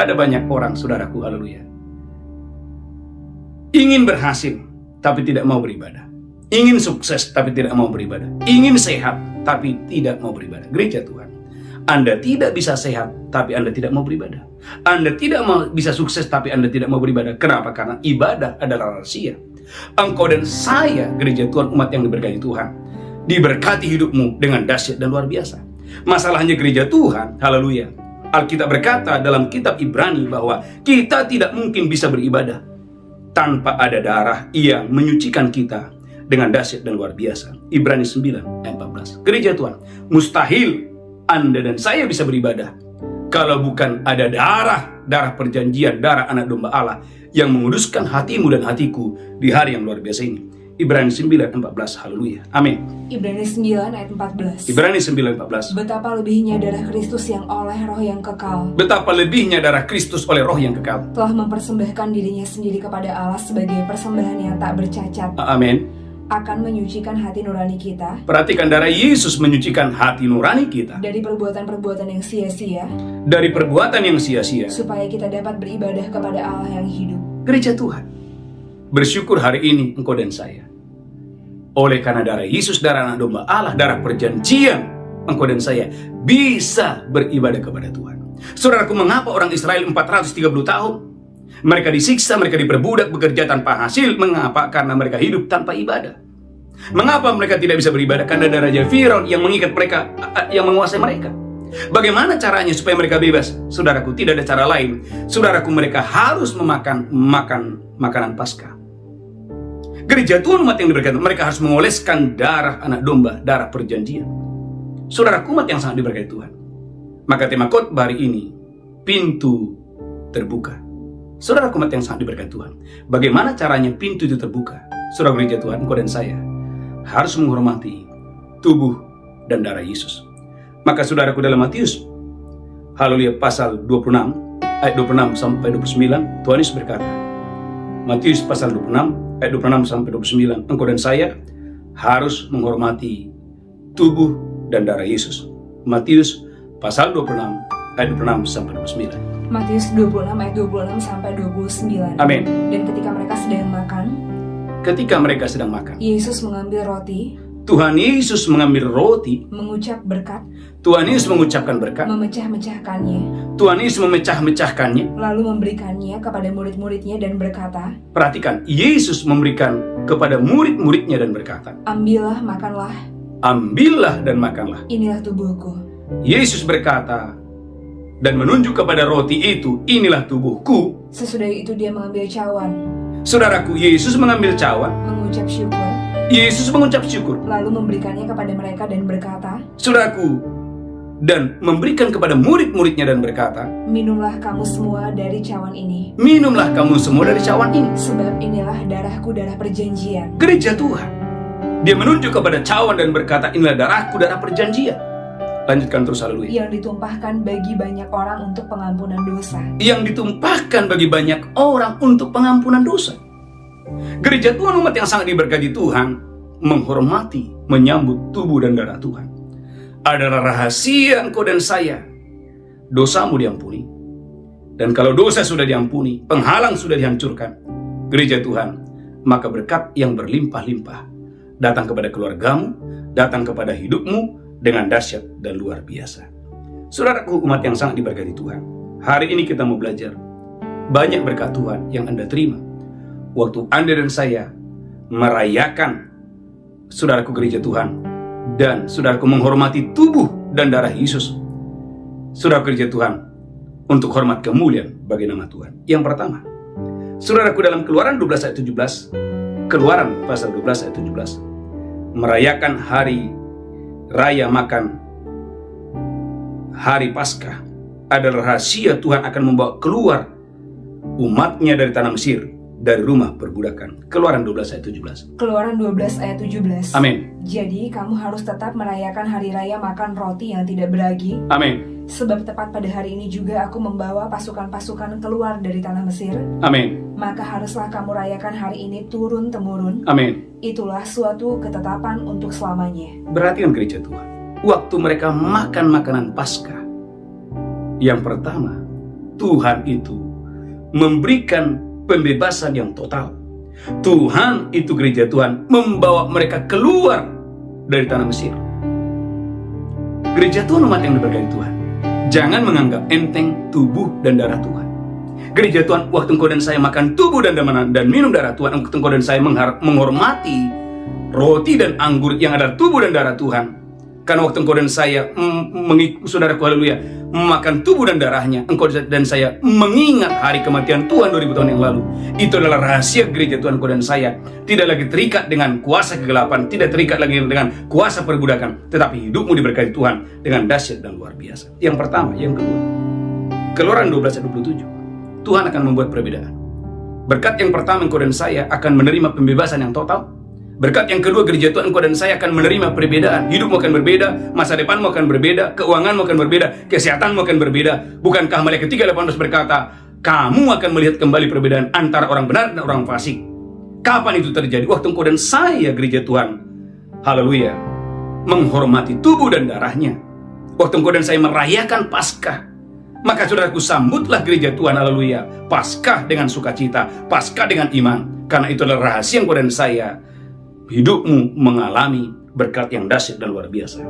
C: ada banyak orang, saudaraku, haleluya, ingin berhasil tapi tidak mau beribadah, ingin sukses tapi tidak mau beribadah, ingin sehat tapi tidak mau beribadah. Gereja Tuhan, Anda tidak bisa sehat tapi Anda tidak mau beribadah. Anda tidak bisa sukses tapi Anda tidak mau beribadah. Kenapa? Karena ibadah adalah rahasia. Engkau dan saya, gereja Tuhan, umat yang diberkati Tuhan, diberkati hidupmu dengan dahsyat dan luar biasa. Masalahnya gereja Tuhan, haleluya, Alkitab berkata dalam kitab Ibrani bahwa kita tidak mungkin bisa beribadah tanpa ada darah yang menyucikan kita dengan dahsyat dan luar biasa. Ibrani 9 ayat 14. Gereja Tuhan, mustahil Anda dan saya bisa beribadah kalau bukan ada darah perjanjian, darah anak domba Allah yang menguduskan hatimu dan hatiku di hari yang luar biasa ini. Ibrani 9 ayat 14. Haleluya. Amin.
D: Ibrani 9 ayat 14.
C: Ibrani 9 ayat 14.
D: Betapa lebihnya darah Kristus yang oleh roh yang kekal
C: Betapa lebihnya darah Kristus oleh roh yang kekal
D: telah mempersembahkan dirinya sendiri kepada Allah sebagai persembahan yang tak bercacat,
C: amin.
D: akan menyucikan hati nurani kita
C: Perhatikan, darah Yesus menyucikan hati nurani kita
D: dari perbuatan-perbuatan yang sia-sia,
C: dari perbuatan yang sia-sia.
D: supaya kita dapat beribadah kepada Allah yang hidup.
C: Gereja Tuhan, bersyukur hari ini engkau dan saya, oleh karena darah Yesus, darah anak domba Allah, darah perjanjian, engkau dan saya bisa beribadah kepada Tuhan. Saudaraku, mengapa orang Israel 430 tahun mereka disiksa, mereka diperbudak, bekerja tanpa hasil? Mengapa? Karena mereka hidup tanpa ibadah. Mengapa mereka tidak bisa beribadah? Karena ada Raja Firaun yang mengikat mereka, yang menguasai mereka. Bagaimana caranya supaya mereka bebas? Saudaraku, tidak ada cara lain. Saudaraku, mereka harus memakan makanan Paskah. Gereja Tuhan, umat yang diberkati, mereka harus mengoleskan darah anak domba, darah perjanjian. Saudaraku, umat yang sangat diberkati Tuhan, maka tema khotbah hari ini, pintu terbuka. Saudaraku, umat yang sangat diberkati Tuhan, bagaimana caranya pintu itu terbuka? Saudara gereja Tuhan, engkau dan saya harus menghormati tubuh dan darah Yesus. Maka saudaraku, dalam Matius, haleluya, pasal 26 ayat 26 sampai 29, Tuhan Yesus berkata, Matius pasal 26 ayat 26 sampai 29, engkau dan saya harus menghormati tubuh dan darah Yesus. Matius pasal 26 ayat 26 sampai 29.
D: Matius 26 ayat 26 sampai 29.
C: Amin.
D: Dan ketika mereka sedang makan, Yesus mengambil roti,
C: Tuhan Yesus mengambil roti,
D: mengucap berkat,
C: Tuhan Yesus mengucapkan berkat,
D: memecah-mecahkannya,
C: Tuhan Yesus memecah-mecahkannya,
D: lalu memberikannya kepada murid-muridnya dan berkata,
C: perhatikan, Yesus memberikan kepada murid-muridnya dan berkata,
D: ambillah, makanlah,
C: ambillah dan makanlah.
D: inilah tubuhku.
C: Yesus berkata dan menunjuk kepada roti itu, inilah tubuhku.
D: Sesudah itu dia mengambil cawan,
C: Saudaraku, Yesus mengambil cawan,
D: mengucap syukur,
C: Yesus mengucap syukur.
D: lalu memberikannya kepada mereka dan berkata,
C: Saudaraku, dan memberikan kepada murid-muridnya dan berkata,
D: Minumlah kamu semua dari cawan ini,
C: minumlah kamu semua dari cawan ini.
D: sebab inilah darahku, darah perjanjian.
C: Gereja Tuhan, dia menunjuk kepada cawan dan berkata, inilah darahku, darah perjanjian. Lanjutkan terus, haleluya.
D: Yang ditumpahkan bagi banyak orang untuk pengampunan dosa.
C: Yang ditumpahkan bagi banyak orang untuk pengampunan dosa. Gereja Tuhan, umat yang sangat diberkati Tuhan, menghormati, menyambut tubuh dan darah Tuhan. Adalah rahasia engkau dan saya. Dosamu diampuni. Dan kalau dosa sudah diampuni, penghalang sudah dihancurkan, gereja Tuhan, maka berkat yang berlimpah-limpah datang kepada keluargamu, datang kepada hidupmu dengan dahsyat dan luar biasa. Saudaraku, umat yang sangat diberkati Tuhan, hari ini kita mau belajar banyak berkat Tuhan yang Anda terima waktu Anda dan saya merayakan, saudaraku, gereja Tuhan, dan saudaraku menghormati tubuh dan darah Yesus, saudaraku, gereja Tuhan, untuk hormat kemuliaan bagi nama Tuhan. Yang pertama, saudaraku, dalam Keluaran 12 ayat 17, Keluaran pasal 12 ayat 17, merayakan hari raya makan hari Paskah adalah rahasia Tuhan akan membawa keluar umatnya dari tanah Mesir, dari rumah perbudakan. Keluaran 12 ayat 17.
D: Keluaran 12 ayat 17.
C: Amin.
D: Jadi kamu harus tetap merayakan hari raya makan roti yang tidak beragi.
C: Amin.
D: Sebab tepat pada hari ini juga aku membawa pasukan-pasukan keluar dari tanah Mesir.
C: Amin.
D: Maka haruslah kamu rayakan hari ini turun-temurun.
C: Amin.
D: Itulah suatu ketetapan untuk selamanya.
C: Perhatikan gereja Tuhan, waktu mereka makan makanan Paskah, yang pertama, Tuhan itu memberikan pembebasan yang total. Tuhan itu, gereja Tuhan, membawa mereka keluar dari tanah Mesir. Gereja Tuhan, umat yang diberkati Tuhan, jangan menganggap enteng tubuh dan darah Tuhan. Gereja Tuhan, waktu engkau dan saya makan tubuh dan minum darah Tuhan, waktu engkau dan saya menghormati roti dan anggur yang adalah tubuh dan darah Tuhan. Karena waktu engkau dan saya saudaraku, haleluya, memakan tubuh dan darahnya, engkau dan saya mengingat hari kematian Tuhan 2000 tahun yang lalu. Itu adalah rahasia gereja Tuhan, engkau dan saya tidak lagi terikat dengan kuasa kegelapan, tidak terikat lagi dengan kuasa perbudakan, tetapi hidupmu diberkati Tuhan dengan dahsyat dan luar biasa. Yang pertama. Yang kedua, Keluaran 12 ayat 27, Tuhan akan membuat perbedaan. Berkat yang pertama, engkau dan saya akan menerima pembebasan yang total. Berkat yang kedua, gereja Tuhan, engkau dan saya akan menerima perbedaan. Hidupmu akan berbeda, masa depanmu akan berbeda, keuanganmu akan berbeda, kesehatanmu akan berbeda. Bukankah Maliaki 3:18 berkata, kamu akan melihat kembali perbedaan antara orang benar dan orang fasik. Kapan itu terjadi? Waktu engkau dan saya, gereja Tuhan, haleluya, menghormati tubuh dan darahnya. Waktu engkau dan saya merayakan Paskah, maka saudaraku, sambutlah gereja Tuhan, haleluya, Paskah dengan sukacita, Paskah dengan iman. Karena itu adalah rahasia engkau dan saya, hidupmu mengalami berkat yang dahsyat dan luar biasa.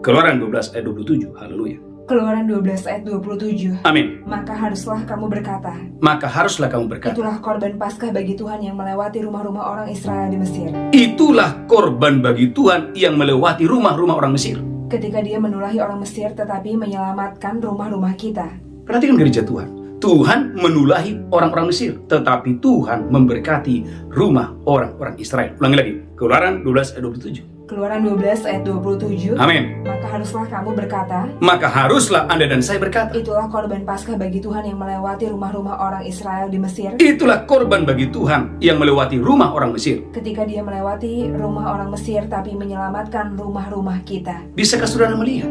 C: Keluaran 12 ayat 27, haleluya.
D: Keluaran 12 ayat 27.
C: Amin.
D: Maka haruslah kamu berkata,
C: Maka haruslah kamu berkata,
D: itulah korban Paskah bagi Tuhan yang melewati rumah-rumah orang Israel di Mesir.
C: itulah korban bagi Tuhan yang melewati rumah-rumah orang Mesir.
D: Ketika dia menulahi orang Mesir tetapi menyelamatkan rumah-rumah kita.
C: Perhatikan gereja Tuhan, Tuhan menulahi orang-orang Mesir, tetapi Tuhan memberkati rumah orang-orang Israel. Ulangi lagi, Keluaran 12 ayat 27.
D: Keluaran 12 ayat 27.
C: Amin.
D: Maka haruslah kamu berkata,
C: Maka haruslah Anda dan saya berkata,
D: itulah korban Paskah bagi Tuhan yang melewati rumah-rumah orang Israel di Mesir.
C: itulah korban bagi Tuhan yang melewati rumah orang Mesir.
D: Ketika dia melewati rumah orang Mesir tapi menyelamatkan rumah-rumah kita.
C: Bisakah saudara melihat?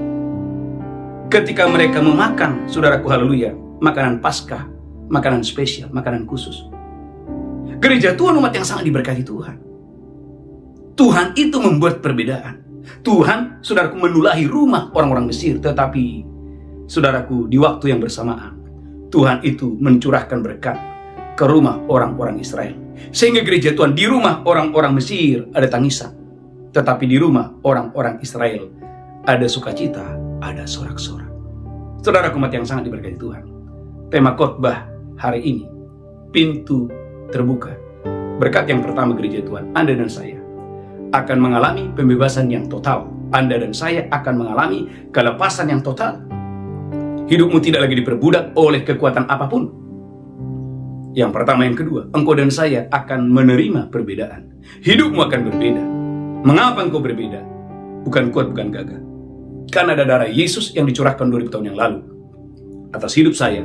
C: Ketika mereka memakan, saudaraku, haleluya, makanan Paskah, makanan spesial, makanan khusus. Gereja Tuhan, umat yang sangat diberkati Tuhan, Tuhan itu membuat perbedaan. Tuhan, saudaraku, menulahi rumah orang-orang Mesir, tetapi saudaraku, di waktu yang bersamaan Tuhan itu mencurahkan berkat ke rumah orang-orang Israel. Sehingga gereja Tuhan, di rumah orang-orang Mesir ada tangisan, tetapi di rumah orang-orang Israel ada sukacita, ada sorak-sorak. Saudaraku, umat yang sangat diberkati Tuhan, tema khotbah hari ini, pintu terbuka. Berkat yang pertama, gereja Tuhan, Anda dan saya akan mengalami pembebasan yang total. Anda dan saya akan mengalami kelepasan yang total. Hidupmu tidak lagi diperbudak oleh kekuatan apapun. Yang pertama. Yang kedua, engkau dan saya akan menerima perbedaan. Hidupmu akan berbeda. Mengapa engkau berbeda? Bukan kuat, bukan gagah. Karena ada darah Yesus yang dicurahkan 2000 tahun yang lalu atas hidup saya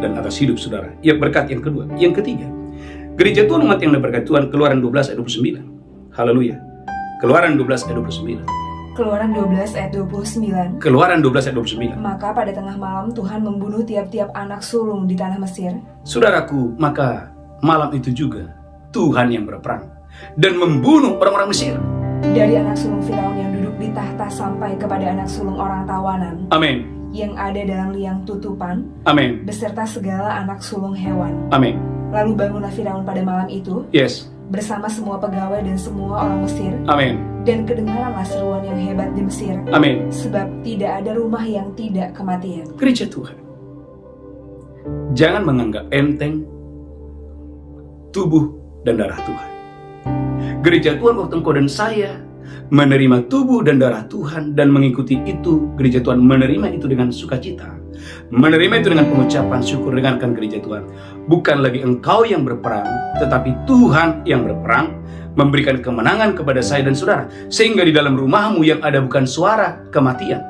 C: dan atas hidup saudara. Ya, berkat yang kedua. Yang ketiga, gereja Tuhan umat yang diberkati Tuhan, Keluaran 12 ayat 29. Haleluya. Keluaran 12 ayat 29.
D: Keluaran 12 ayat 29.
C: Keluaran 12 ayat 29.
D: Maka pada tengah malam Tuhan membunuh tiap-tiap anak sulung di tanah Mesir.
C: Saudaraku, maka malam itu juga Tuhan yang berperang dan membunuh orang-orang Mesir.
D: Dari anak sulung Firaun yang duduk di tahta sampai kepada anak sulung orang tawanan
C: Amin.
D: yang ada dalam liang tutupan,
C: Amin.
D: beserta segala anak sulung hewan.
C: Amin.
D: Lalu bangunlah Firaun pada malam itu
C: Yes.
D: bersama semua pegawai dan semua orang Mesir,
C: Amin.
D: dan kedengaranlah seruan yang hebat di Mesir,
C: Amin.
D: sebab tidak ada rumah yang tidak kematian.
C: Gereja Tuhan, jangan menganggap enteng tubuh dan darah Tuhan. Gereja Tuhan, waktu engkau dan saya menerima tubuh dan darah Tuhan dan mengikuti itu, gereja Tuhan menerima itu dengan sukacita, menerima itu dengan pengucapan syukur. Dengarkan gereja Tuhan, bukan lagi engkau yang berperang, tetapi Tuhan yang berperang, memberikan kemenangan kepada saya dan saudara, sehingga di dalam rumahmu yang ada bukan suara kematian,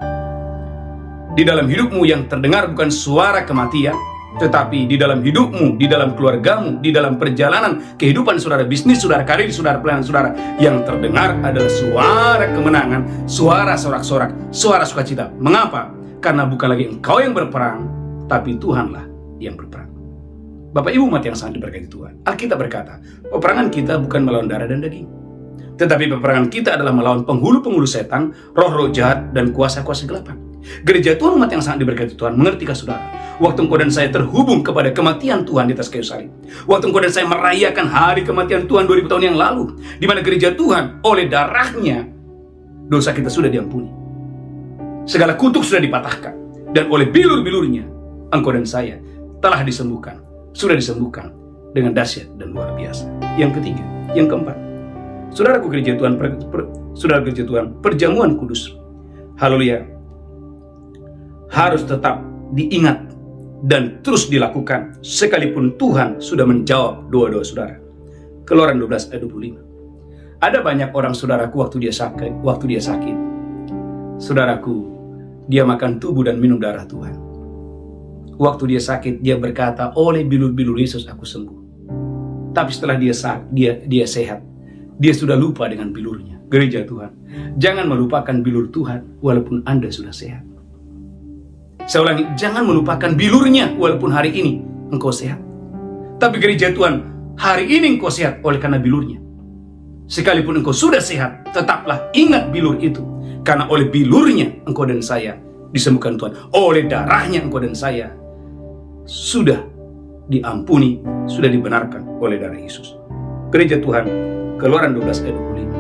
C: di dalam hidupmu yang terdengar bukan suara kematian, tetapi di dalam hidupmu, di dalam keluargamu, di dalam perjalanan kehidupan saudara, bisnis saudara, karir saudara, pelayanan saudara, yang terdengar adalah suara kemenangan, suara sorak-sorak, suara sukacita. Mengapa? Karena bukan lagi engkau yang berperang, tapi Tuhanlah yang berperang. Bapak Ibu umat yang sangat diberkati Tuhan, Alkitab berkata, peperangan kita bukan melawan darah dan daging, tetapi peperangan kita adalah melawan penghulu-penghulu setan, roh-roh jahat, dan kuasa-kuasa kegelapan. Gereja Tuhan umat yang sangat diberkati Tuhan, mengertikah saudara? Waktu engkau dan saya terhubung kepada kematian Tuhan di atas kayu salib, waktu engkau dan saya merayakan hari kematian Tuhan 2000 tahun yang lalu, di mana gereja Tuhan oleh darahnya dosa kita sudah diampuni, segala kutuk sudah dipatahkan, dan oleh bilur-bilurnya engkau dan saya telah disembuhkan, sudah disembuhkan dengan dahsyat dan luar biasa. Yang ketiga, yang keempat, saudaraku gereja Tuhan, saudara gereja Tuhan, perjamuan kudus, haleluya, harus tetap diingat dan terus dilakukan sekalipun Tuhan sudah menjawab doa-doa saudara. Keluaran 12 ayat 25. Ada banyak orang saudaraku waktu dia sakit, saudaraku, dia makan tubuh dan minum darah Tuhan. Waktu dia sakit, dia berkata, oleh bilur-bilur Yesus aku sembuh. Tapi setelah dia sehat, dia sudah lupa dengan bilurnya. Gereja Tuhan, jangan melupakan bilur Tuhan walaupun Anda sudah sehat. Saya ulangi, jangan melupakan bilurnya walaupun hari ini engkau sehat. Tapi gereja Tuhan, hari ini engkau sehat oleh karena bilurnya. Sekalipun engkau sudah sehat, tetaplah ingat bilur itu. Karena oleh bilurnya engkau dan saya disembuhkan Tuhan. Oleh darahnya engkau dan saya sudah diampuni, sudah dibenarkan oleh darah Yesus. Gereja Tuhan, Keluaran 12 ayat 25.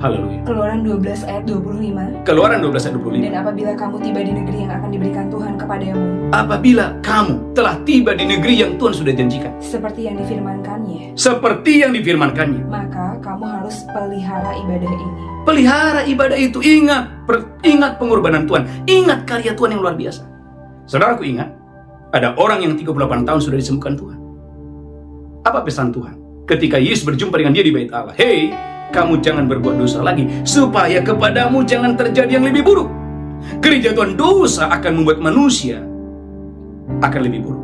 C: Haleluya.
D: Keluaran 12 ayat 25.
C: Keluaran 12 ayat 25.
D: Dan apabila kamu tiba di negeri yang akan diberikan Tuhan kepadamu,
C: apabila kamu telah tiba di negeri yang Tuhan sudah janjikan,
D: seperti yang difirmankannya, maka kamu harus pelihara ibadah ini.
C: Pelihara ibadah itu, ingat pengorbanan Tuhan, ingat karya Tuhan yang luar biasa. Saudaraku ingat, ada orang yang 38 tahun sudah disembuhkan Tuhan. Apa pesan Tuhan ketika Yesus berjumpa dengan dia di bait Allah? Hei, kamu jangan berbuat dosa lagi, supaya kepadamu jangan terjadi yang lebih buruk. Gereja Tuhan, dosa akan membuat manusia akan lebih buruk.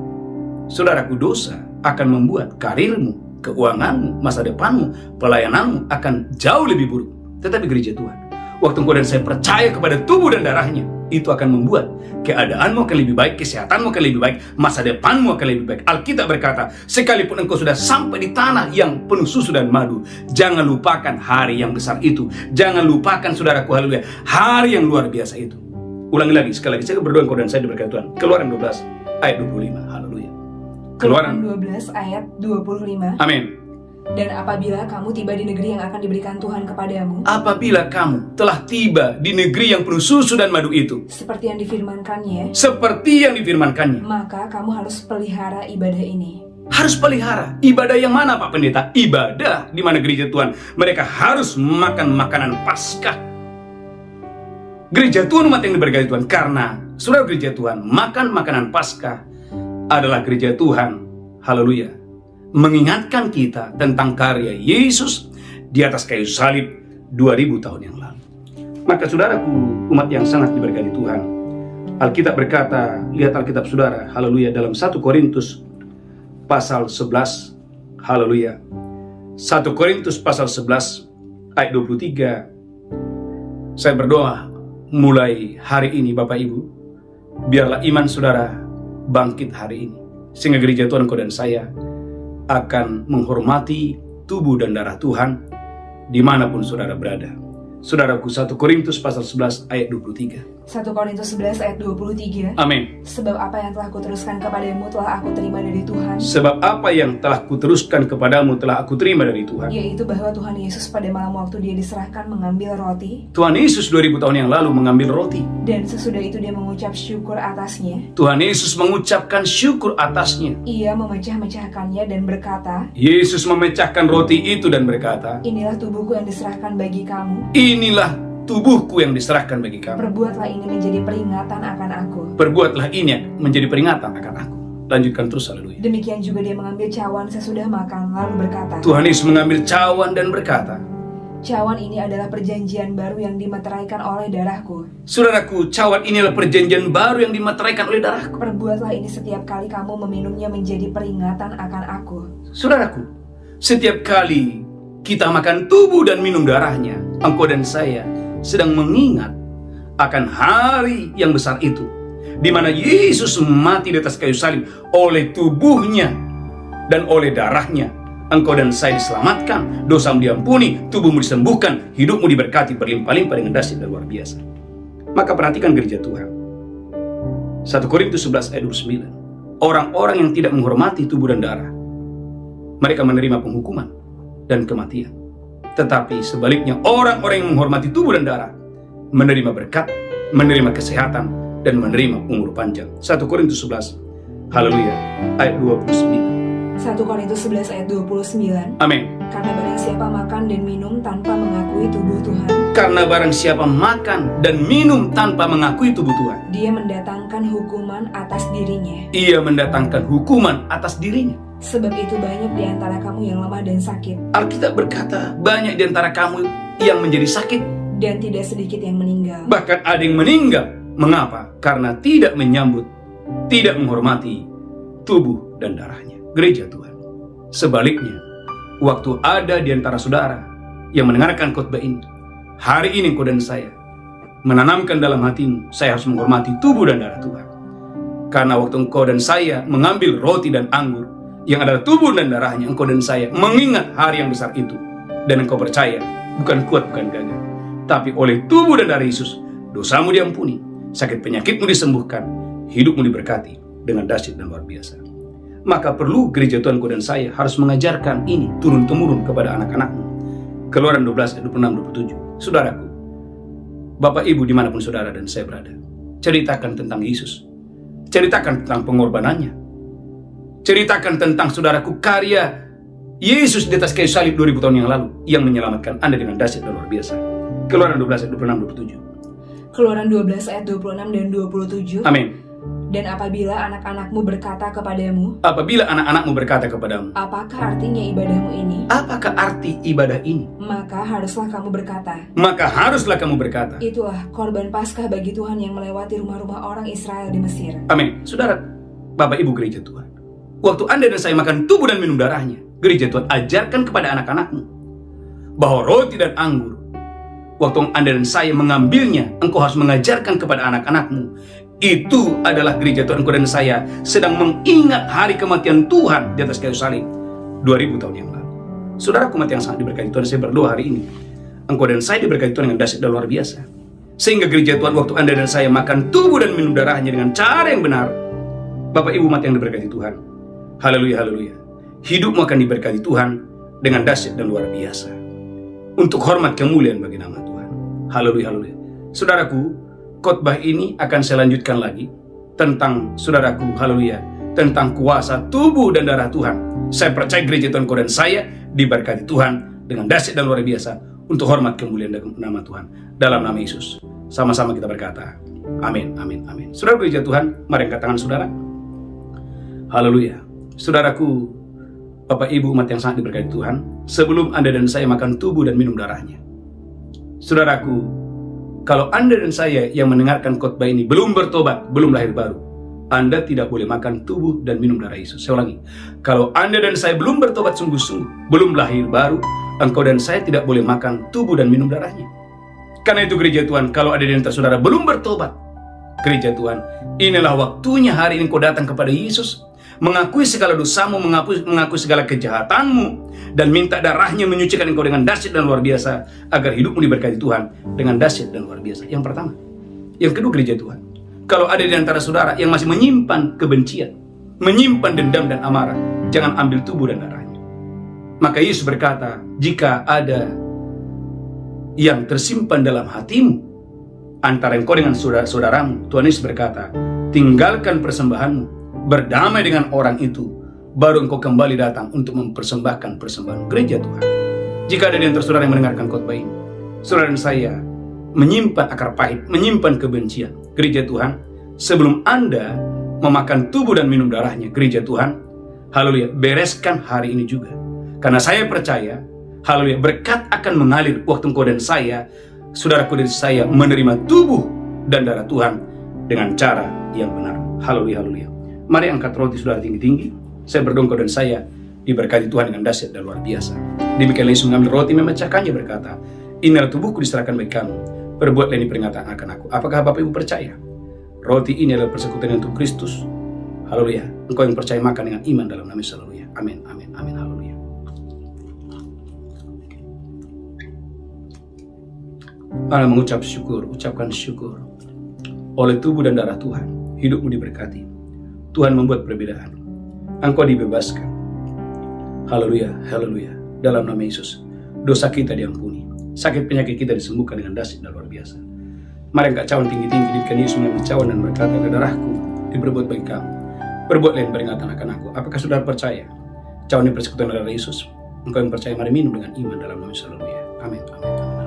C: Saudaraku, dosa akan membuat karirmu, keuanganmu, masa depanmu, pelayananmu akan jauh lebih buruk. Tetapi gereja Tuhan, waktu engkau dan saya percaya kepada tubuh dan darahnya, itu akan membuat keadaanmu akan lebih baik, kesehatanmu akan lebih baik, masa depanmu akan lebih baik. Alkitab berkata, sekalipun engkau sudah sampai di tanah yang penuh susu dan madu, jangan lupakan hari yang besar itu. Jangan lupakan saudaraku, haleluya, hari yang luar biasa itu. Ulangi lagi, sekali lagi, saya berdoa engkau dan saya diberkati Tuhan. Keluaran 12 ayat 25, haleluya.
D: Keluaran 12 ayat 25.
C: Amin.
D: Dan apabila kamu tiba di negeri yang akan diberikan Tuhan kepadamu,
C: apabila kamu telah tiba di negeri yang penuh susu dan madu itu,
D: seperti yang difirmankannya,
C: maka
D: kamu harus pelihara ibadah ini.
C: Harus pelihara ibadah yang mana, Pak Pendeta? Ibadah di mana gereja Tuhan mereka harus makan makanan Paskah. Gereja Tuhan umat yang diberkati Tuhan, karena saudara gereja Tuhan makan makanan Paskah adalah gereja Tuhan, haleluya, mengingatkan kita tentang karya Yesus di atas kayu salib 2000 tahun yang lalu. Maka saudaraku, umat yang sangat diberkati Tuhan, Alkitab berkata, lihat Alkitab saudara, haleluya, dalam 1 Korintus pasal 11, haleluya. 1 Korintus pasal 11 ayat 23. Saya berdoa mulai hari ini Bapak Ibu, biarlah iman saudara bangkit hari ini, sehingga gereja Tuhan kau dan saya akan menghormati tubuh dan darah Tuhan dimanapun saudara berada. Saudaraku, 1 Korintus pasal 11 ayat 23.
D: 1 Korintus 11 ayat 23.
C: Amin.
D: Sebab apa yang telah kuteruskan kepadamu telah aku terima dari Tuhan,
C: Sebab apa yang telah kuteruskan kepadamu telah aku terima dari Tuhan.
D: yaitu bahwa Tuhan Yesus pada malam waktu dia diserahkan mengambil roti,
C: Tuhan Yesus 2000 tahun yang lalu mengambil roti.
D: dan sesudah itu dia mengucap syukur atasnya.
C: Tuhan Yesus mengucapkan syukur atasnya.
D: Ia memecah-mecahkannya dan berkata,
C: Yesus memecahkan roti itu dan berkata,
D: inilah tubuhku yang diserahkan bagi kamu.
C: inilah tubuhku yang diserahkan bagi kamu.
D: Perbuatlah ini menjadi peringatan akan aku.
C: Perbuatlah ini menjadi peringatan akan aku. Lanjutkan terus, haleluya.
D: Demikian juga dia mengambil cawan sesudah makan, lalu berkata,
C: Tuhan Yesus mengambil cawan dan berkata,
D: cawan ini adalah perjanjian baru yang dimeteraikan oleh darahku.
C: saudaraku, cawan inilah perjanjian baru yang dimeteraikan oleh darahku.
D: Perbuatlah ini setiap kali kamu meminumnya menjadi peringatan akan aku.
C: Saudaraku, setiap kali kita makan tubuh dan minum darahnya, engkau dan saya sedang mengingat akan hari yang besar itu, di mana Yesus mati di atas kayu salib. Oleh tubuhnya dan oleh darahnya engkau dan saya diselamatkan, dosamu diampuni, tubuhmu disembuhkan, hidupmu diberkati berlimpah-limpah dengan dahsyat dan luar biasa. Maka perhatikan gereja Tuhan, 1 Korintus 11 ayat 29. Orang-orang yang tidak menghormati tubuh dan darah, mereka menerima penghukuman dan kematian. Tetapi sebaliknya, orang-orang yang menghormati tubuh dan darah menerima berkat, menerima kesehatan, dan menerima umur panjang. 1 Korintus 11, haleluya, ayat 29.
D: 1 Korintus 11 ayat 29.
C: Amin.
D: Karena barang siapa makan dan minum tanpa mengakui tubuh Tuhan,
C: Karena barang siapa makan dan minum tanpa mengakui tubuh Tuhan,
D: dia mendatangkan hukuman atas dirinya.
C: ia mendatangkan hukuman atas dirinya.
D: Sebab itu banyak di antara kamu yang lemah dan sakit,
C: Alkitab berkata, banyak di antara kamu yang menjadi sakit,
D: dan tidak sedikit yang meninggal.
C: bahkan ada yang meninggal. Mengapa? Karena tidak menyambut, tidak menghormati tubuh dan darahnya. Gereja Tuhan, sebaliknya, waktu ada di antara saudara yang mendengarkan khotbah ini, hari ini kau dan saya menanamkan dalam hatimu, saya harus menghormati tubuh dan darah Tuhan. Karena waktu engkau dan saya mengambil roti dan anggur yang adalah tubuh dan darahnya, engkau dan saya mengingat hari yang besar itu, dan engkau percaya, bukan kuat, bukan gagah, tapi oleh tubuh dan darah Yesus, dosamu diampuni, sakit penyakitmu disembuhkan, hidupmu diberkati dengan dahsyat dan luar biasa. Maka perlu gereja Tuhan kau dan saya harus mengajarkan ini turun-temurun kepada anak-anakmu. Keluaran 12 ayat 26-27. Saudaraku, Bapak Ibu dimanapun saudara dan saya berada, ceritakan tentang Yesus, ceritakan tentang pengorbanannya, ceritakan tentang saudaraku karya Yesus di atas kayu salib 2000 tahun yang lalu yang menyelamatkan Anda dengan dahsyat dan luar biasa. Keluaran 12 ayat 26-27.
D: Keluaran 12 ayat 26 dan 27.
C: Amin.
D: Dan apabila anak-anakmu berkata kepadamu,
C: Apabila anak-anakmu berkata kepadamu,
D: apakah artinya ibadahmu ini?
C: apakah arti ibadah ini?
D: Maka haruslah kamu berkata,
C: Maka haruslah kamu berkata,
D: itulah korban Paskah bagi Tuhan yang melewati rumah-rumah orang Israel di Mesir.
C: amin. Saudara, Bapak Ibu gereja Tuhan, waktu Anda dan saya makan tubuh dan minum darahnya, gereja Tuhan ajarkan kepada anak-anakmu bahwa roti dan anggur, waktu Anda dan saya mengambilnya, engkau harus mengajarkan kepada anak-anakmu, itu adalah gereja Tuhan. Engkau dan saya sedang mengingat hari kematian Tuhan di atas kayu salib 2000 tahun yang lalu. Saudara umat yang sangat diberkati Tuhan, saya berdoa hari ini engkau dan saya diberkati Tuhan dengan dahsyat dan luar biasa, sehingga gereja Tuhan waktu Anda dan saya makan tubuh dan minum darahnya dengan cara yang benar, Bapak Ibu umat yang diberkati Tuhan, haleluya, haleluya, hidupmu akan diberkati Tuhan dengan dahsyat dan luar biasa, untuk hormat kemuliaan bagi nama Tuhan. Haleluya, haleluya. Saudaraku, khotbah ini akan saya lanjutkan lagi tentang, saudaraku, haleluya, tentang kuasa tubuh dan darah Tuhan. Saya percaya gereja Tuhan kau dan saya diberkati Tuhan dengan dahsyat dan luar biasa untuk hormat kemuliaan nama Tuhan. Dalam nama Yesus, sama-sama kita berkata, amin, amin, amin. Saudara gereja Tuhan, mari angkat tangan saudara. Haleluya. Saudaraku, Bapak Ibu umat yang sangat diberkati Tuhan, sebelum Anda dan saya makan tubuh dan minum darahnya, saudaraku, kalau Anda dan saya yang mendengarkan khotbah ini belum bertobat, belum lahir baru, Anda tidak boleh makan tubuh dan minum darah Yesus. Saya ulangi, kalau Anda dan saya belum bertobat sungguh-sungguh, belum lahir baru, engkau dan saya tidak boleh makan tubuh dan minum darahnya. Karena itu gereja Tuhan, kalau ada di antara saudara belum bertobat, gereja Tuhan, inilah waktunya hari ini kau datang kepada Yesus, mengakui segala dosamu, mengakui segala kejahatanmu, dan minta darahnya menyucikan engkau dengan dahsyat dan luar biasa, agar hidupmu diberkati Tuhan dengan dahsyat dan luar biasa. Yang pertama. Yang kedua, gereja Tuhan, kalau ada di antara saudara yang masih menyimpan kebencian, menyimpan dendam dan amarah, jangan ambil tubuh dan darahnya. Maka Yesus berkata, jika ada yang tersimpan dalam hatimu antara engkau dengan saudaramu, Tuhan Yesus berkata, tinggalkan persembahanmu, berdamai dengan orang itu, baru engkau kembali datang untuk mempersembahkan persembahan. Gereja Tuhan, jika ada di antara saudara yang mendengarkan khotbah ini, saudara dan saya menyimpan akar pahit, menyimpan kebencian, gereja Tuhan, sebelum Anda memakan tubuh dan minum darahnya, gereja Tuhan, haleluya, bereskan hari ini juga. Karena saya percaya, haleluya, berkat akan mengalir waktu engkau dan saya, saudaraku dan saya, menerima tubuh dan darah Tuhan dengan cara yang benar. Haleluya, haleluya. Mari angkat roti saudara tinggi-tinggi. Saya berdoa engkau dan saya diberkati Tuhan dengan dahsyat dan luar biasa. Demikian Yesus mengambil roti, memecahkannya, berkata, inilah tubuhku diserahkan bagi kamu, perbuatlah ini peringatan akan aku. Apakah Bapak Ibu percaya? Roti ini adalah persekutuan untuk Kristus. Haleluya. Engkau yang percaya makan dengan iman dalam nama Yesus. Haleluya. Amin, amin, amin. Haleluya. Mari mengucap syukur, ucapkan syukur. Oleh tubuh dan darah Tuhan, hidupmu diberkati. Tuhan membuat perbedaan. Engkau dibebaskan. Haleluya, haleluya. Dalam nama Yesus, dosa kita diampuni. Sakit penyakit kita disembuhkan dengan dahsyat dan luar biasa. Mari angkat cawan tinggi-tinggi, dirikan Yesus mengambil cawan dan berkata, darahku diperbuat bagi kamu, perbuatlah yang peringatan akan aku. Apakah saudara percaya? Cawan ini persekutuan darah Yesus. Engkau yang percaya, mari minum dengan iman dalam nama Yesus. Haleluya. Amin, amin, amin.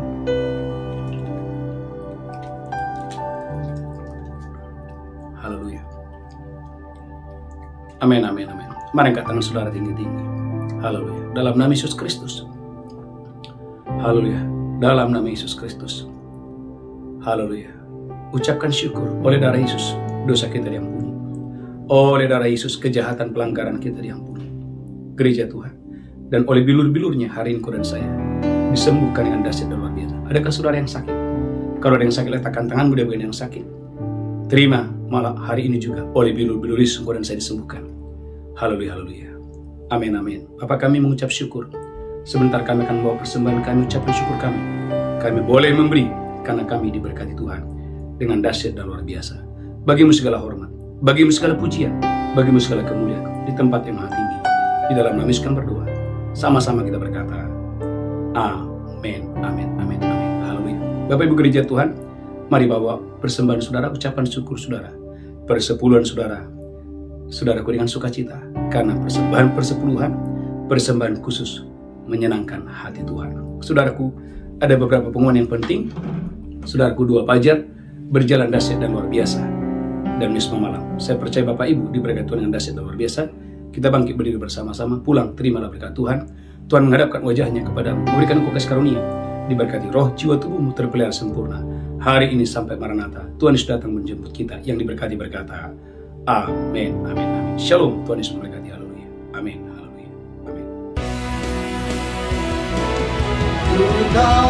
C: Haleluya. Amin, amin, amin. Mari angkat tangan saudara tinggi-tinggi. Haleluya. Dalam nama Yesus Kristus. Haleluya. Dalam nama Yesus Kristus. Haleluya. Ucapkan syukur. Oleh darah Yesus, dosa kita diampuni. Oleh darah Yesus, kejahatan pelanggaran kita diampuni. Gereja Tuhan. Dan oleh bilur-bilurnya hari ini kau dan saya disembuhkan dengan dahsyat dan luar biasa. Adakah saudara yang sakit? Kalau ada yang sakit, letakkan tanganmu di bagian yang sakit. Terima malam hari ini juga oleh bilur-bilur Yesus kau dan saya disembuhkan. Haleluya, haleluya. Amin, amin. Bapak kami mengucap syukur. Sebentar kami akan membawa persembahan kami, ucapan syukur kami. Kami boleh memberi karena kami diberkati Tuhan dengan dahsyat dan luar biasa. Bagimu segala hormat, bagimu segala pujian, bagimu segala kemuliaan di tempat yang maha tinggi. Di dalam nama Yesus kami berdoa. Sama-sama kita berkata, amin, amin, amin, amin. Haleluya. Bapak Ibu gereja Tuhan, mari bawa persembahan saudara, ucapan syukur saudara, persepuluhan saudara, saudaraku dengan sukacita, karena persembahan persepuluhan, persembahan khusus menyenangkan hati Tuhan. Saudaraku, ada beberapa pengumuman yang penting. Saudaraku, 2 Fajar berjalan dahsyat dan luar biasa. Dan Misma malam, saya percaya Bapak Ibu diberkati Tuhan dengan dahsyat dan luar biasa. Kita bangkit berdiri bersama-sama, pulang terimalah berkat Tuhan. Tuhan menghadapkan wajahnya kepadamu, memberikan engkau kasih karunia, diberkati roh, jiwa, tubuhmu terpelihara sempurna hari ini sampai Maranatha. Tuhan Yesus datang menjemput kita. Yang diberkati berkata, amin, amin, amin. Shalom, Tuhan Yesus memberkati. Haleluya. Amin, haleluya. Amin.
A: Engkau